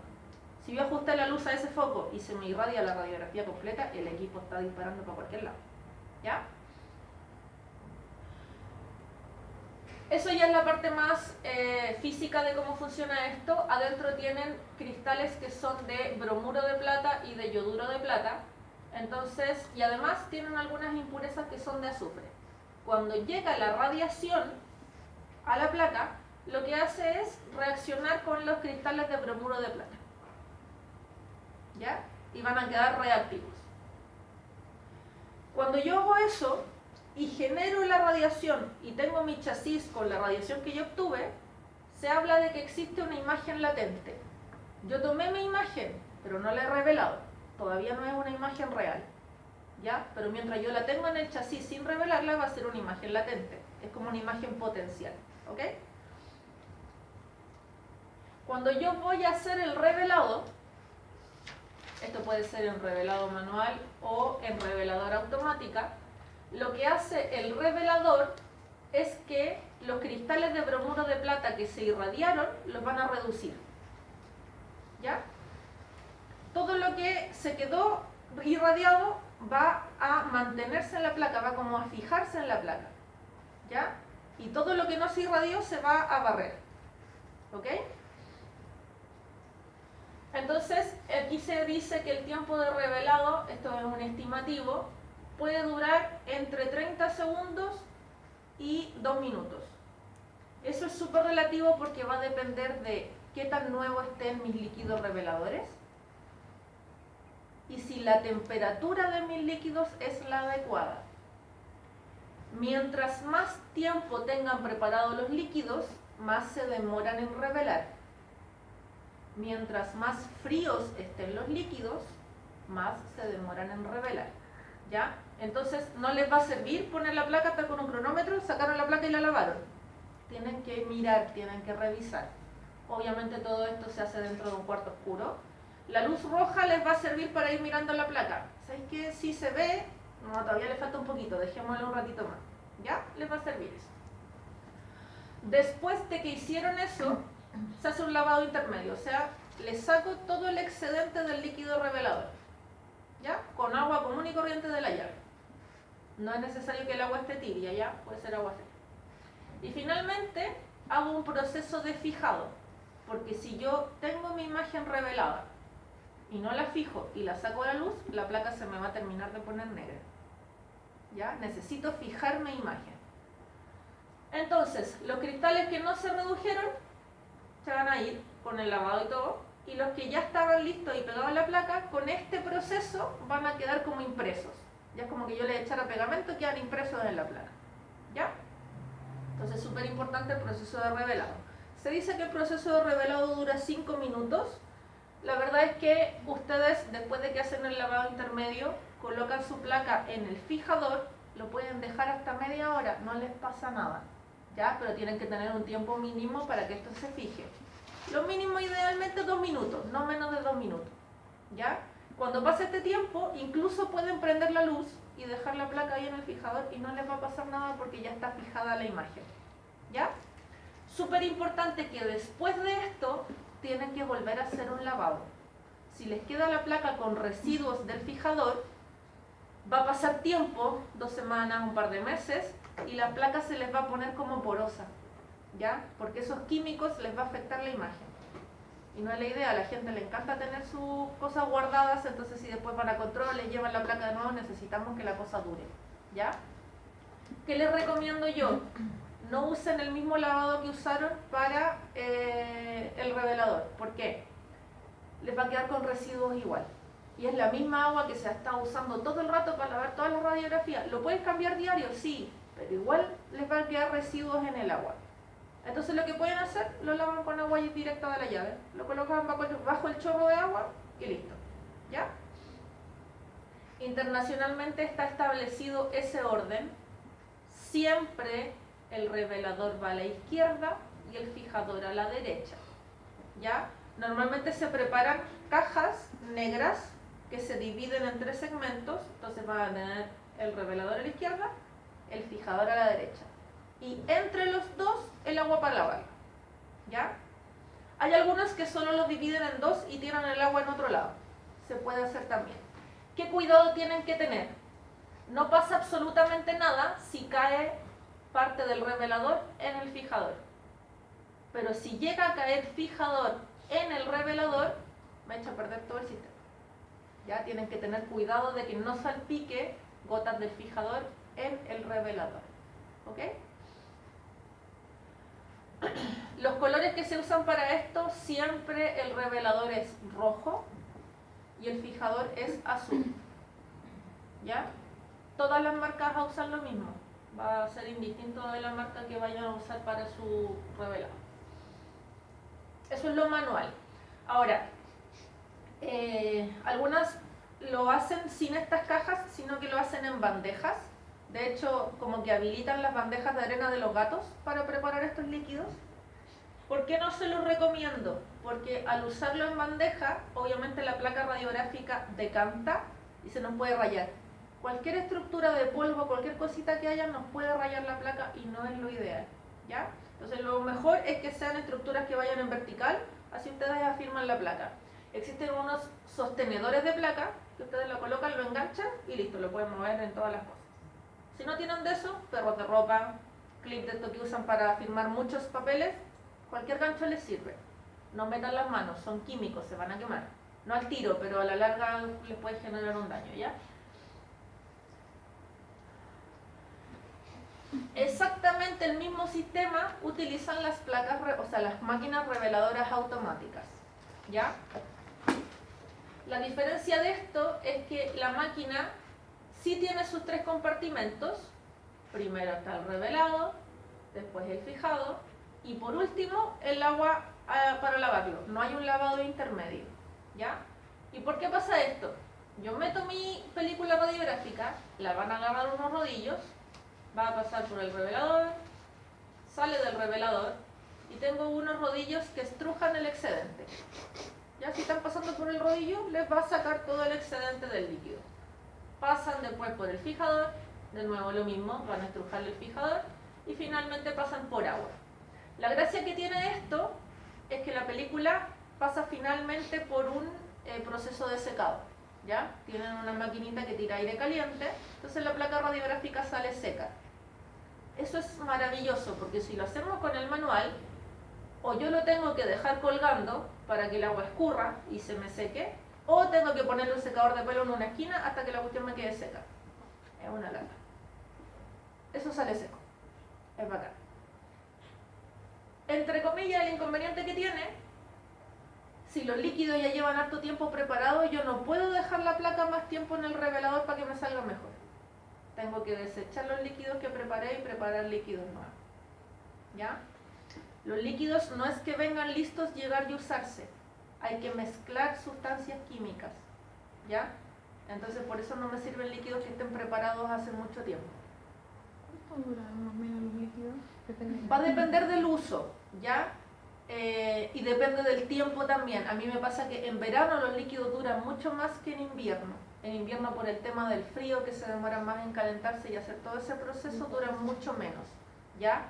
Si yo ajusté la luz a ese foco y se me irradia la radiografía completa, el equipo está disparando para cualquier lado. ¿Ya? Eso ya es la parte más física de cómo funciona esto. Adentro tienen cristales que son de bromuro de plata y de yoduro de plata. Entonces, y además tienen algunas impurezas que son de azufre. Cuando llega la radiación a la placa, lo que hace es reaccionar con los cristales de bromuro de plata. ¿Ya? Y van a quedar reactivos. Cuando yo hago eso y genero la radiación y tengo mi chasis con la radiación que yo obtuve, se habla de que existe una imagen latente. Yo tomé mi imagen, pero no la he revelado. Todavía no es una imagen real. ¿Ya? Pero mientras yo la tengo en el chasis sin revelarla, va a ser una imagen latente. Es como una imagen potencial. ¿Ok? Cuando yo voy a hacer el revelado, esto puede ser en revelado manual o en reveladora automática, lo que hace el revelador es que los cristales de bromuro de plata que se irradiaron los van a reducir. ¿Ya? Todo lo que se quedó irradiado va a mantenerse en la placa, va como a fijarse en la placa. ¿Ya? Y todo lo que no se irradió se va a barrer. ¿Ok? Entonces, aquí se dice que el tiempo de revelado, esto es un estimativo, puede durar entre 30 segundos y 2 minutos. Eso es súper relativo porque va a depender de qué tan nuevo estén mis líquidos reveladores y si la temperatura de mis líquidos es la adecuada. Mientras más tiempo tengan preparados los líquidos, más se demoran en revelar. Mientras más fríos estén los líquidos, más se demoran en revelar. ¿Ya? Entonces no les va a servir poner la placa, estar con un cronómetro, sacaron la placa y la lavaron. Tienen que mirar, tienen que revisar. Obviamente todo esto se hace dentro de un cuarto oscuro. La luz roja les va a servir para ir mirando la placa. ¿Sabéis que si se ve? No, todavía le falta un poquito, dejémoslo un ratito más. ¿Ya? Les va a servir eso. Después de que hicieron eso, se hace un lavado intermedio, o sea, le saco todo el excedente del líquido revelador, ¿ya? Con agua común y corriente de la llave. No es necesario que el agua esté tibia, ¿ya? Puede ser agua fría. Y finalmente hago un proceso de fijado, porque si yo tengo mi imagen revelada y no la fijo y la saco a la luz, la placa se me va a terminar de poner negra. ¿Ya? Necesito fijar mi imagen. Entonces, los cristales que no se redujeron se van a ir con el lavado y todo, y los que ya estaban listos y pegados a la placa, con este proceso van a quedar como impresos. Ya es como que yo le echara pegamento y quedan impresos en la placa. ¿Ya? Entonces, súper importante el proceso de revelado. Se dice que el proceso de revelado dura 5 minutos. La verdad es que ustedes, después de que hacen el lavado intermedio, colocan su placa en el fijador, lo pueden dejar hasta media hora, no les pasa nada, ¿ya? Pero tienen que tener un tiempo mínimo para que esto se fije. Lo mínimo idealmente 2 minutos, no menos de 2 minutos, ¿ya? Cuando pase este tiempo, incluso pueden prender la luz y dejar la placa ahí en el fijador y no les va a pasar nada porque ya está fijada la imagen, ¿ya? Súper importante que después de esto tienen que volver a hacer un lavado. Si les queda la placa con residuos del fijador, va a pasar tiempo, 2 semanas, un par de meses, y la placa se les va a poner como porosa, ¿ya? Porque esos químicos les va a afectar la imagen. Y no es la idea, a la gente le encanta tener sus cosas guardadas, entonces si después van a control y llevan la placa de nuevo, necesitamos que la cosa dure, ¿ya? ¿Qué les recomiendo yo? No usen el mismo lavado que usaron para el revelador. ¿Por qué? Les va a quedar con residuos igual. Y es la misma agua que se ha estado usando todo el rato para lavar todas las radiografías. ¿Lo puedes cambiar diario? Sí, pero igual les van a quedar residuos en el agua. Entonces lo que pueden hacer, lo lavan con agua directa de la llave. Lo colocan bajo el chorro de agua y listo. ¿Ya? Internacionalmente está establecido ese orden. Siempre el revelador va a la izquierda y el fijador a la derecha, ¿ya? Normalmente se preparan cajas negras que se dividen en 3 segmentos, entonces van a tener el revelador a la izquierda, el fijador a la derecha. Y entre los dos, el agua para lavar, ¿ya? Hay algunos que solo los dividen en 2 y tiran el agua en otro lado. Se puede hacer también. ¿Qué cuidado tienen que tener? No pasa absolutamente nada si cae parte del revelador en el fijador. Pero si llega a caer fijador en el revelador, me echa a perder todo el sistema. Ya tienen que tener cuidado de que no salpique gotas del fijador en el revelador. ¿Ok? Los colores que se usan para esto, siempre el revelador es rojo y el fijador es azul. ¿Ya? Todas las marcas a usar lo mismo. Va a ser indistinto de la marca que vayan a usar para su revelado. Eso es lo manual. Ahora, algunas lo hacen sin estas cajas, sino que lo hacen en bandejas. De hecho, como que habilitan las bandejas de arena de los gatos para preparar estos líquidos. ¿Por qué no se los recomiendo? Porque al usarlo en bandeja, obviamente la placa radiográfica decanta y se nos puede rayar. Cualquier estructura de polvo, cualquier cosita que haya nos puede rayar la placa y no es lo ideal, ¿ya? Entonces lo mejor es que sean estructuras que vayan en vertical, así ustedes afirman la placa. Existen unos sostenedores de placa que ustedes lo colocan, lo enganchan y listo, lo pueden mover en todas las cosas. Si no tienen de eso, perros de ropa, clip de esto que usan para firmar muchos papeles, cualquier gancho les sirve. No metan las manos, son químicos, se van a quemar. No al tiro, pero a la larga les puede generar un daño, ¿ya? Exactamente el mismo sistema utilizan las placas, o sea, las máquinas reveladoras automáticas, ¿ya? La diferencia de esto es que la máquina sí tiene sus 3 compartimentos. Primero está el revelado, después el fijado y por último el agua para lavarlo. No hay un lavado intermedio, ¿ya? ¿Y por qué pasa esto? Yo meto mi película radiográfica, la van a agarrar unos rodillos, va a pasar por el revelador, sale del revelador y tengo unos rodillos que estrujan el excedente. Ya si están pasando por el rodillo, les va a sacar todo el excedente del líquido. Pasan después por el fijador, de nuevo lo mismo, van a estrujar el fijador y finalmente pasan por agua. La gracia que tiene esto es que la película pasa finalmente por un proceso de secado. ¿Ya? Tienen una maquinita que tira aire caliente, entonces la placa radiográfica sale seca. Eso es maravilloso porque si lo hacemos con el manual, o yo lo tengo que dejar colgando para que el agua escurra y se me seque, o tengo que ponerle un secador de pelo en una esquina hasta que la cuestión me quede seca. Es una lata. Eso sale seco. Es bacán. Entre comillas, el inconveniente que tiene, si los líquidos ya llevan harto tiempo preparados, yo no puedo dejar la placa más tiempo en el revelador para que me salga mejor. Tengo que desechar los líquidos que preparé y preparar líquidos nuevos. ¿Ya? Los líquidos no es que vengan listos, llegar y usarse. hay que mezclar sustancias químicas, ¿ya? Entonces por eso no me sirven líquidos que estén preparados hace mucho tiempo. ¿Cuánto duran más o menos los líquidos? Va a depender del uso, ¿ya? Y depende del tiempo también. A mí me pasa que en verano los líquidos duran mucho más que en invierno. En invierno por el tema del frío, que se demora más en calentarse y hacer todo ese proceso, duran mucho menos, ¿ya?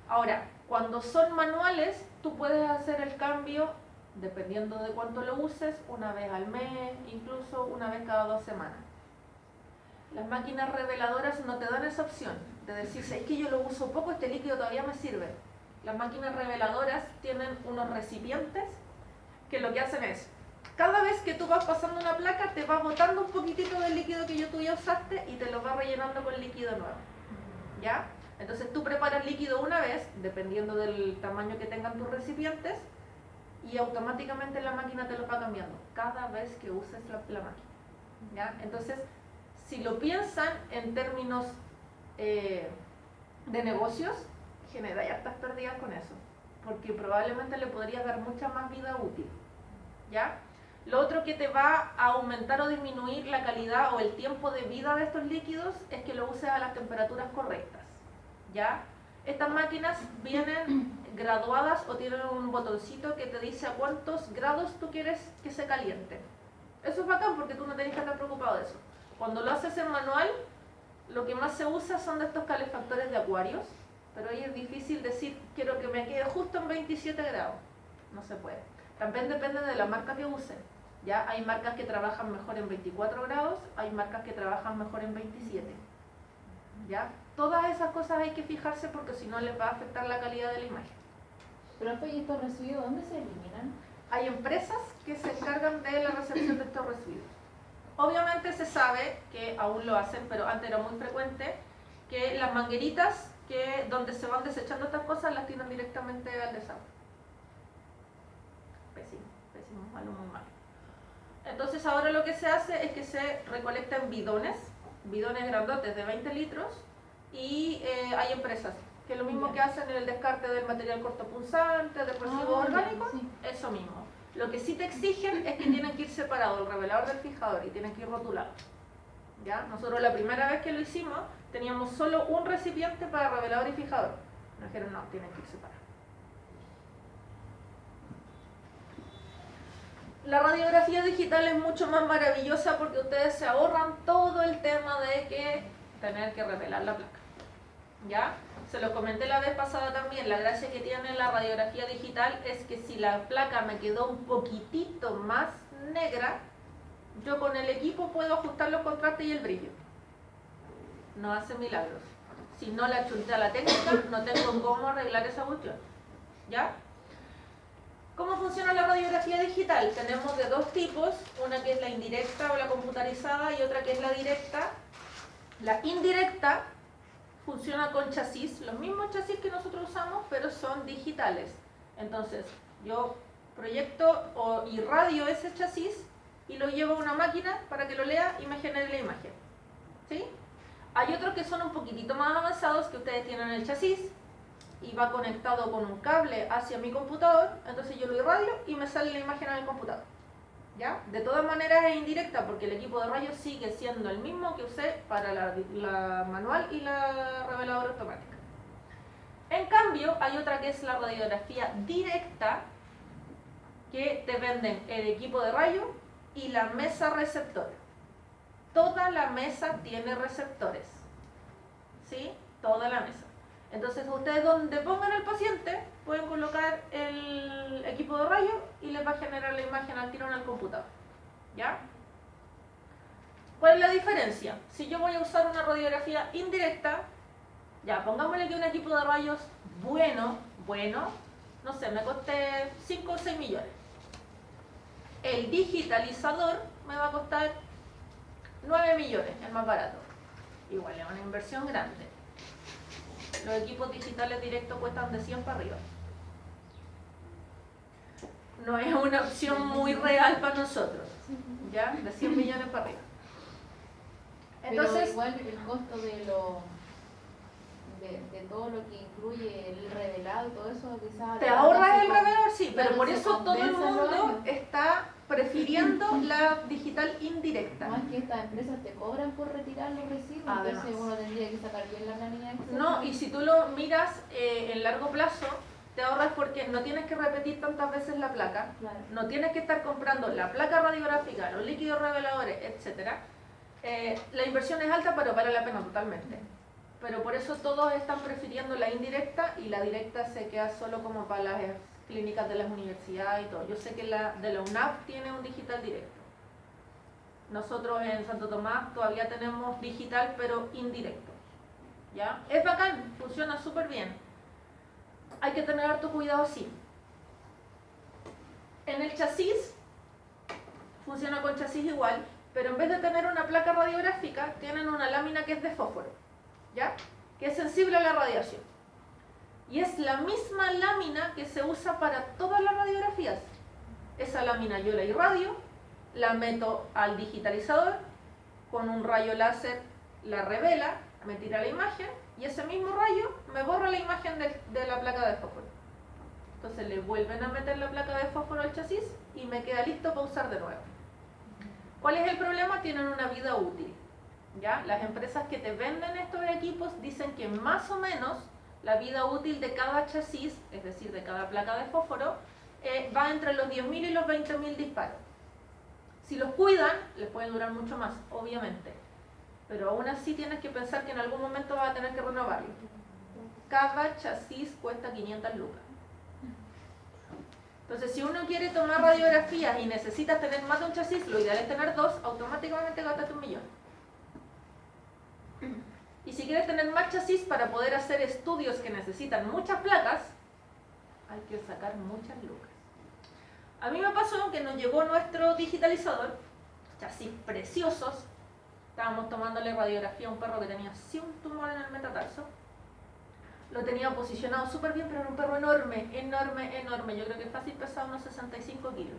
Ahora, cuando son manuales, tú puedes hacer el cambio, dependiendo de cuánto lo uses, una vez al mes, incluso una vez cada 2 semanas. Las máquinas reveladoras no te dan esa opción de decir, es que yo lo uso poco, este líquido todavía me sirve. Las máquinas reveladoras tienen unos recipientes que lo que hacen es, cada vez que tú vas pasando una placa, te va botando un poquitito del líquido que tú ya usaste y te lo va rellenando con líquido nuevo, ¿ya? Entonces tú preparas líquido una vez, dependiendo del tamaño que tengan tus recipientes, y automáticamente la máquina te lo va cambiando cada vez que uses la máquina, ¿ya? Entonces, si lo piensan en términos de negocios, genera hartas pérdidas con eso, porque probablemente le podrías dar mucha más vida útil, ¿ya? Lo otro que te va a aumentar o disminuir la calidad o el tiempo de vida de estos líquidos es que lo uses a las temperaturas correctas, ¿ya? Estas máquinas vienen graduadas o tienen un botoncito que te dice a cuántos grados tú quieres que se caliente. Eso es bacán porque tú no tenés que estar preocupado de eso. Cuando lo haces en manual, lo que más se usa son de estos calefactores de acuarios, pero ahí es difícil decir, quiero que me quede justo en 27 grados. No se puede. También depende de la marca que usen. ¿Ya? Hay marcas que trabajan mejor en 24 grados, hay marcas que trabajan mejor en 27. ¿Ya? Todas esas cosas hay que fijarse porque si no les va a afectar la calidad de la imagen. Profe, ¿y estos residuos dónde se eliminan? Hay empresas que se encargan de la recepción de estos residuos. Obviamente se sabe que aún lo hacen, pero antes era muy frecuente que las mangueritas donde se van desechando estas cosas las tiran directamente al desagüe. Pésimo, pésimo, malo, muy malo. Entonces ahora lo que se hace es que se recolectan bidones grandotes de 20 litros y hay empresas que lo mismo que hacen en el descarte del material cortopunzante, de residuos orgánicos, sí. Eso mismo. Lo que sí te exigen es que tienen que ir separados el revelador del fijador y tienen que ir rotulados. ¿Ya? Nosotros la primera vez que lo hicimos teníamos solo un recipiente para revelador y fijador. Nos dijeron no, tienen que ir separados. La radiografía digital es mucho más maravillosa porque ustedes se ahorran todo el tema de que tener que revelar la placa. ¿Ya? Se lo comenté la vez pasada también, la gracia que tiene la radiografía digital es que si la placa me quedó un poquitito más negra, yo con el equipo puedo ajustar los contrastes y el brillo. No hace milagros. Si no la chunté a la técnica, no tengo cómo arreglar esa cuestión. ¿Ya? ¿Cómo funciona la radiografía digital? Tenemos de dos tipos, una que es la indirecta o la computarizada y otra que es la directa. La indirecta funciona con chasis, los mismos chasis que nosotros usamos, pero son digitales. Entonces, yo proyecto o irradio ese chasis y lo llevo a una máquina para que lo lea y me genere la imagen. ¿Sí? Hay otros que son un poquitito más avanzados, que ustedes tienen el chasis y va conectado con un cable hacia mi computador, entonces yo lo irradio y me sale la imagen en el computador. ¿Ya? De todas maneras es indirecta porque el equipo de rayos sigue siendo el mismo que usé para la manual y la reveladora automática. En cambio, hay otra que es la radiografía directa, que te venden el equipo de rayo y la mesa receptora. Toda la mesa tiene receptores, ¿sí? Toda la mesa. Entonces ustedes donde pongan al paciente pueden colocar el equipo de rayo y les va a generar la imagen al tiro en el computador. ¿Ya? ¿Cuál es la diferencia? Si yo voy a usar una radiografía indirecta, ya, pongámosle que un equipo de rayos bueno, no sé, me costé 5 o 6 millones. El digitalizador me va a costar 9 millones, el más barato. Igual es una inversión grande. Los equipos digitales directos cuestan de 100 para arriba. No es una opción muy real para nosotros, ¿ya? De 100 millones para arriba. Entonces, pero igual el costo de de todo lo que incluye el revelado y todo eso, quizás... Te ahorras el revelador, sí, pero por se eso todo el compensan los mundo años. está prefiriendo la digital indirecta. Más que estas empresas te cobran por retirar los residuos, Además. entonces uno tendría que sacar bien la planilla de Excel. No, y si tú lo miras en largo plazo, te ahorras porque no tienes que repetir tantas veces la placa, Claro. no tienes que estar comprando la placa radiográfica, los líquidos reveladores, etc. La inversión es alta, pero vale la pena totalmente. Pero por eso todos están prefiriendo la indirecta y la directa se queda solo como para las clínicas de las universidades y todo. Yo sé que la de la UNAP tiene un digital directo. Nosotros en Santo Tomás todavía tenemos digital, pero indirecto. ¿Ya? Es bacán, funciona súper bien. Hay que tener harto cuidado, sí. En el chasis, funciona con chasis igual, pero en vez de tener una placa radiográfica, tienen una lámina que es de fósforo, ¿ya? Que es sensible a la radiación. Y es la misma lámina que se usa para todas las radiografías. Esa lámina yo la irradio, la meto al digitalizador, con un rayo láser la revela, me tira la imagen, y ese mismo rayo me borra la imagen de la placa de fósforo. Entonces le vuelven a meter la placa de fósforo al chasis y me queda listo para usar de nuevo. ¿Cuál es el problema? Tienen una vida útil. ¿Ya? Las empresas que te venden estos equipos dicen que más o menos la vida útil de cada chasis, es decir, de cada placa de fósforo, va entre los 10.000 y los 20.000 disparos. Si los cuidan, les puede durar mucho más, obviamente. Pero aún así tienes que pensar que en algún momento vas a tener que renovarlo. Cada chasis cuesta 500 lucas. Entonces, si uno quiere tomar radiografías y necesitas tener más de un chasis, lo ideal es tener dos, automáticamente gastas 1.000.000. Y si quieres tener más chasis para poder hacer estudios que necesitan muchas placas, hay que sacar muchas lucas. A mí me pasó que nos llegó nuestro digitalizador, chasis preciosos. Estábamos tomándole radiografía a un perro que tenía así un tumor en el metatarso. Lo tenía posicionado súper bien, pero era un perro enorme, enorme, enorme. Yo creo que fácil pesaba unos 65 kilos.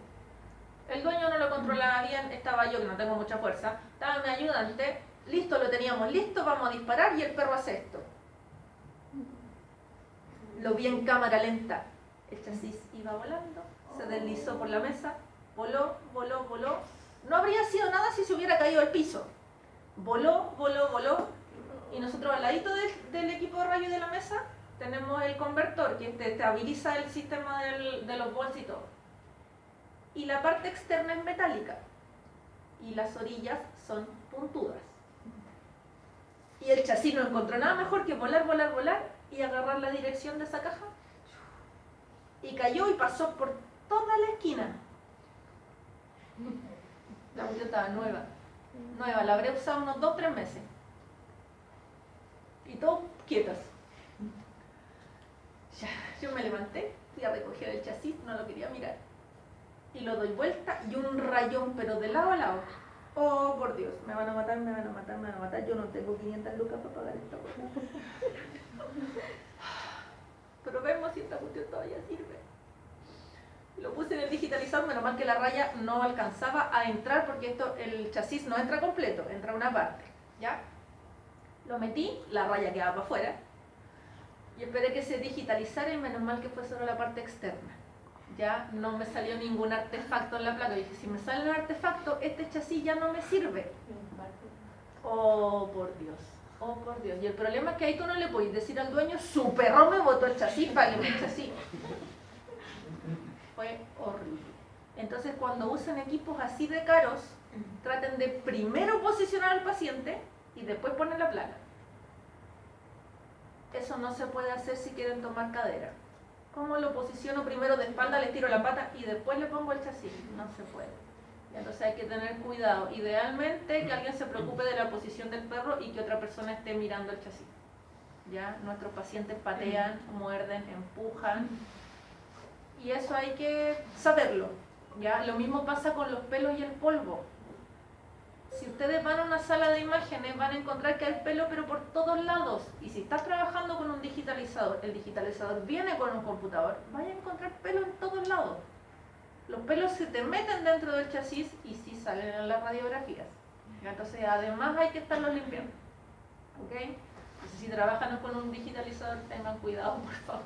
El dueño no lo controlaba bien, estaba yo que no tengo mucha fuerza, estaba mi ayudante, listo, lo teníamos listo, vamos a disparar y el perro hace esto. Lo vi en cámara lenta. El chasis iba volando, se deslizó por la mesa, voló, voló, voló. No habría sido nada si se hubiera caído al piso. Voló, voló, voló. Y nosotros al ladito del equipo de rayo de la mesa tenemos el convertor que te estabiliza el sistema de los volts y todo. Y la parte externa es metálica. Y las orillas son puntudas. Y el chasis no encontró nada mejor que volar, volar, volar y agarrar la dirección de esa caja. Y cayó y pasó por toda la esquina. La cuestión estaba nueva. Nueva, la habré usado unos 2 o 3 meses. Y todos quietos. Ya, yo me levanté, fui a recoger el chasis, no lo quería mirar. Y lo doy vuelta y un rayón, pero de lado a lado. Oh, por Dios, me van a matar, me van a matar, me van a matar. Yo no tengo 500 lucas para pagar esta cosa. Pero vemos si esta cuestión todavía sirve. Lo puse en el digitalizador, menos mal que la raya no alcanzaba a entrar porque el chasis no entra completo, entra una parte. ¿Ya? Lo metí, la raya quedaba para afuera y esperé que se digitalizara y menos mal que fue solo la parte externa. Ya no me salió ningún artefacto en la placa. Y dije, si me sale un artefacto, este chasis ya no me sirve. Oh, por Dios. Oh, por Dios. Y el problema es que ahí tú no le puedes decir al dueño, su perro me botó el chasis, págueme el chasis. Fue horrible. Entonces, cuando usan equipos así de caros, traten de primero posicionar al paciente y después poner la placa. Eso no se puede hacer si quieren tomar cadera. ¿Cómo lo posiciono primero de espalda, le tiro la pata y después le pongo el chasis? No se puede. Entonces hay que tener cuidado. Idealmente que alguien se preocupe de la posición del perro y que otra persona esté mirando el chasis. ¿Ya? Nuestros pacientes patean, muerden, empujan. Y eso hay que saberlo. ¿Ya? Lo mismo pasa con los pelos y el polvo. Si ustedes van a una sala de imágenes van a encontrar que hay pelo pero por todos lados. Y si estás trabajando con un digitalizador, el digitalizador viene con un computador, vas a encontrar pelo en todos lados. Los pelos se te meten dentro del chasis y sí salen en las radiografías. Entonces además hay que estarlos limpiando. ¿Okay? Entonces, si trabajan con un digitalizador, tengan cuidado, por favor.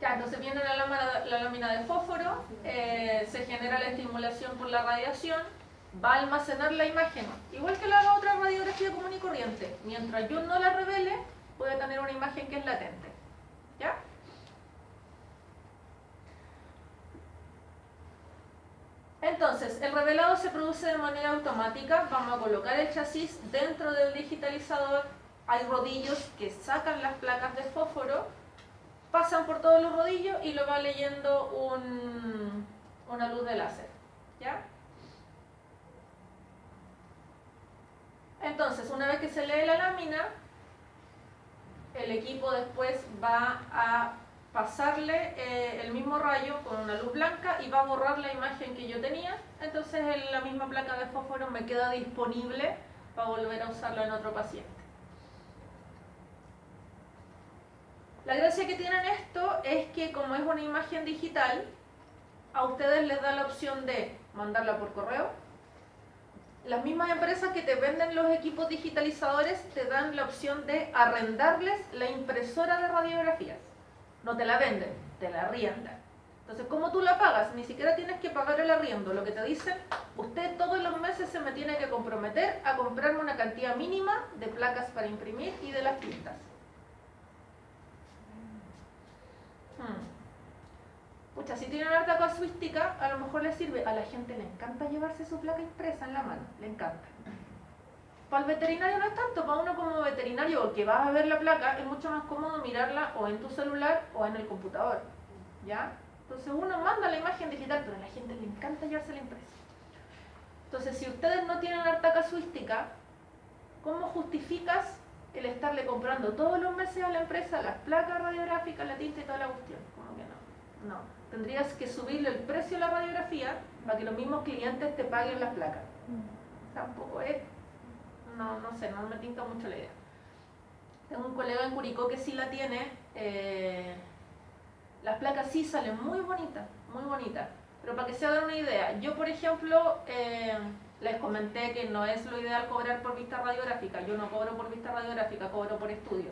Ya, entonces viene la lámina de fósforo, se genera la estimulación por la radiación, va a almacenar la imagen, igual que la otra radiografía común y corriente. Mientras yo no la revele, puede tener una imagen que es latente. ¿Ya? Entonces, el revelado se produce de manera automática. Vamos a colocar el chasis dentro del digitalizador. Hay rodillos que sacan las placas de fósforo, pasan por todos los rodillos y lo va leyendo una luz de láser. ¿Ya? Entonces, una vez que se lee la lámina, el equipo después va a pasarle el mismo rayo con una luz blanca y va a borrar la imagen que yo tenía. Entonces la misma placa de fósforo me queda disponible para volver a usarla en otro paciente. La gracia que tienen esto es que, como es una imagen digital, a ustedes les da la opción de mandarla por correo. Las mismas empresas que te venden los equipos digitalizadores te dan la opción de arrendarles la impresora de radiografías. No te la venden, te la arriendan. Entonces, ¿cómo tú la pagas? Ni siquiera tienes que pagar el arriendo. Lo que te dicen, usted todos los meses se me tiene que comprometer a comprarme una cantidad mínima de placas para imprimir y de las tintas. Pucha, si tienen harta casuística, a lo mejor les sirve. A la gente le encanta llevarse su placa impresa en la mano, le encanta. Para el veterinario no es tanto, para uno como veterinario que vas a ver la placa, es mucho más cómodo mirarla o en tu celular o en el computador. ¿Ya? Entonces uno manda la imagen digital, pero a la gente le encanta llevarse la impresa. Entonces, si ustedes no tienen harta casuística, ¿cómo justificas el estarle comprando todos los meses a la empresa las placas radiográficas, la tinta y toda la cuestión? Como que no. No. Tendrías que subirle el precio a la radiografía para que los mismos clientes te paguen las placas. Tampoco es... No sé, no me tinta mucho la idea. Tengo un colega en Curicó que sí la tiene. Las placas sí salen muy bonitas, muy bonitas. Pero para que se hagan una idea, yo por ejemplo les comenté que no es lo ideal cobrar por vista radiográfica. Yo no cobro por vista radiográfica, cobro por estudio.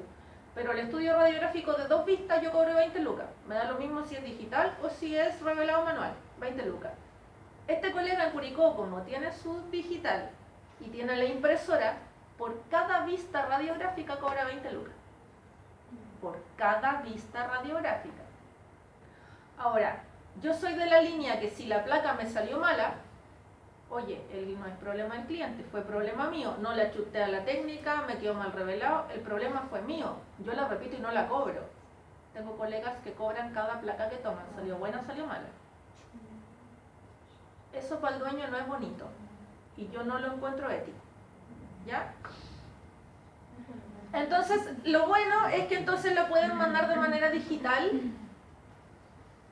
Pero el estudio radiográfico de 2 vistas yo cobro 20 lucas. Me da lo mismo si es digital o si es revelado manual, 20 lucas. Este colega en Curicó, como tiene su digital y tiene la impresora, por cada vista radiográfica cobra 20 lucas. Por cada vista radiográfica. Ahora, yo soy de la línea que si la placa me salió mala, oye, no es problema del cliente, fue problema mío. No le achuté a la técnica, me quedó mal revelado, el problema fue mío. Yo la repito y no la cobro. Tengo colegas que cobran cada placa que toman, salió buena o salió mala. Eso para el dueño no es bonito y yo no lo encuentro ético. ¿Ya? Entonces, lo bueno es que entonces la pueden mandar de manera digital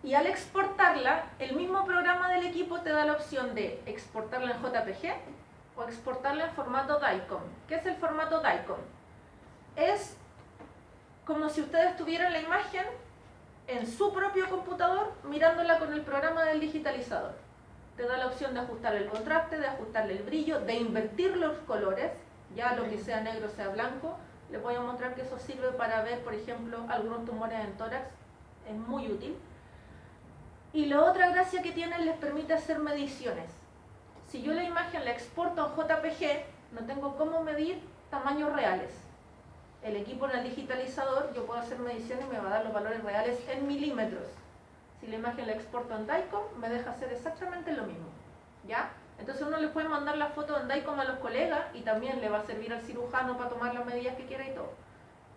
y al exportarla, el mismo programa del equipo te da la opción de exportarla en JPG o exportarla en formato DICOM. ¿Qué es el formato DICOM? Es como si ustedes tuvieran la imagen en su propio computador mirándola con el programa del digitalizador. Te da la opción de ajustar el contraste, de ajustarle el brillo, de invertir los colores, ya lo que sea negro sea blanco. Les voy a mostrar que eso sirve para ver, por ejemplo, algunos tumores en tórax. Es muy útil. Y la otra gracia que tiene, les permite hacer mediciones. Si yo la imagen la exporto en JPG, no tengo cómo medir tamaños reales. El equipo en el digitalizador, yo puedo hacer mediciones y me va a dar los valores reales en milímetros. Si la imagen la exporto en DICOM, me deja hacer exactamente lo mismo. ¿Ya? Entonces uno le puede mandar la foto en DICOM a los colegas y también le va a servir al cirujano para tomar las medidas que quiera y todo.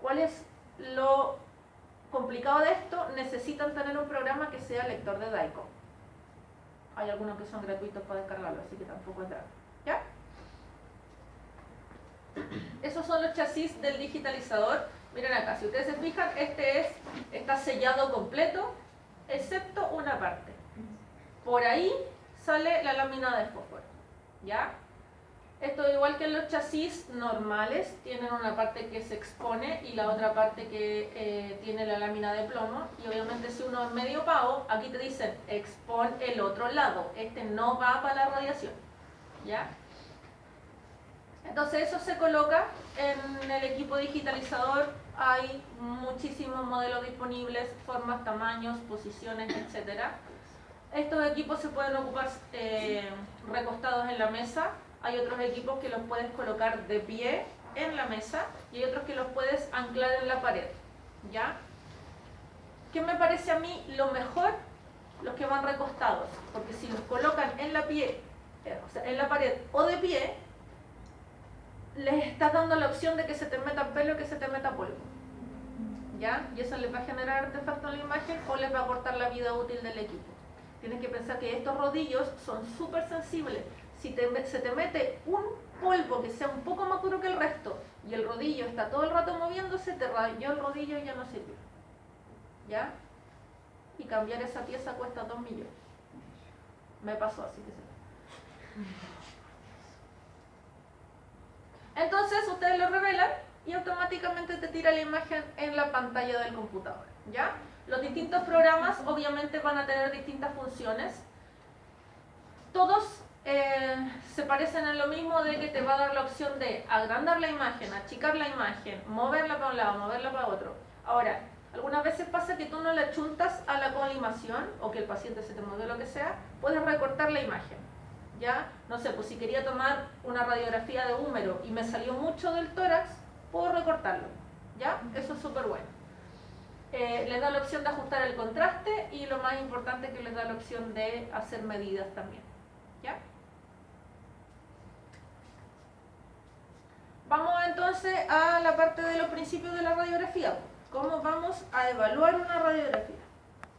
¿Cuál es lo complicado de esto? Necesitan tener un programa que sea lector de DICOM. Hay algunos que son gratuitos para descargarlo, así que tampoco es grave. ¿Ya? Esos son los chasis del digitalizador. Miren acá, si ustedes se fijan, está sellado completo, excepto una parte. Por ahí sale la lámina de fósforo. ¿Ya? Esto igual que en los chasis normales, tienen una parte que se expone y la otra parte que tiene la lámina de plomo. Y obviamente si uno es medio pavo, aquí te dicen expon el otro lado. Este no va para la radiación. ¿Ya? Entonces eso se coloca en el equipo digitalizador. Hay muchísimos modelos disponibles, formas, tamaños, posiciones, etc. Estos equipos se pueden ocupar recostados en la mesa. Hay otros equipos que los puedes colocar de pie en la mesa y hay otros que los puedes anclar en la pared. ¿Ya? ¿Qué me parece a mí lo mejor? Los que van recostados, porque si los colocan en la en la pared o de pie, les estás dando la opción de que se te meta pelo o que se te meta polvo. ¿Ya? Y eso les va a generar artefactos en la imagen o les va a cortar la vida útil del equipo. Tienes que pensar que estos rodillos son súper sensibles. Si se te mete un polvo que sea un poco más duro que el resto y el rodillo está todo el rato moviéndose, te rayó el rodillo y ya no sirve. ¿Ya? Y cambiar esa pieza cuesta 2 millones. Me pasó, así que sí. Entonces ustedes lo revelan y automáticamente te tira la imagen en la pantalla del computador. ¿Ya? Los distintos programas obviamente van a tener distintas funciones. Todos se parecen en lo mismo, de que te va a dar la opción de agrandar la imagen, achicar la imagen, moverla para un lado, moverla para otro. Ahora, algunas veces pasa que tú no le achuntas a la colimación o que el paciente se te movió, lo que sea, puedes recortar la imagen. ¿Ya? No sé, pues si quería tomar una radiografía de húmero y me salió mucho del tórax, puedo recortarlo. ¿Ya? Eso es súper bueno. Les da la opción de ajustar el contraste y lo más importante es que les da la opción de hacer medidas también. ¿Ya? Vamos entonces a la parte de los principios de la radiografía. ¿Cómo vamos a evaluar una radiografía?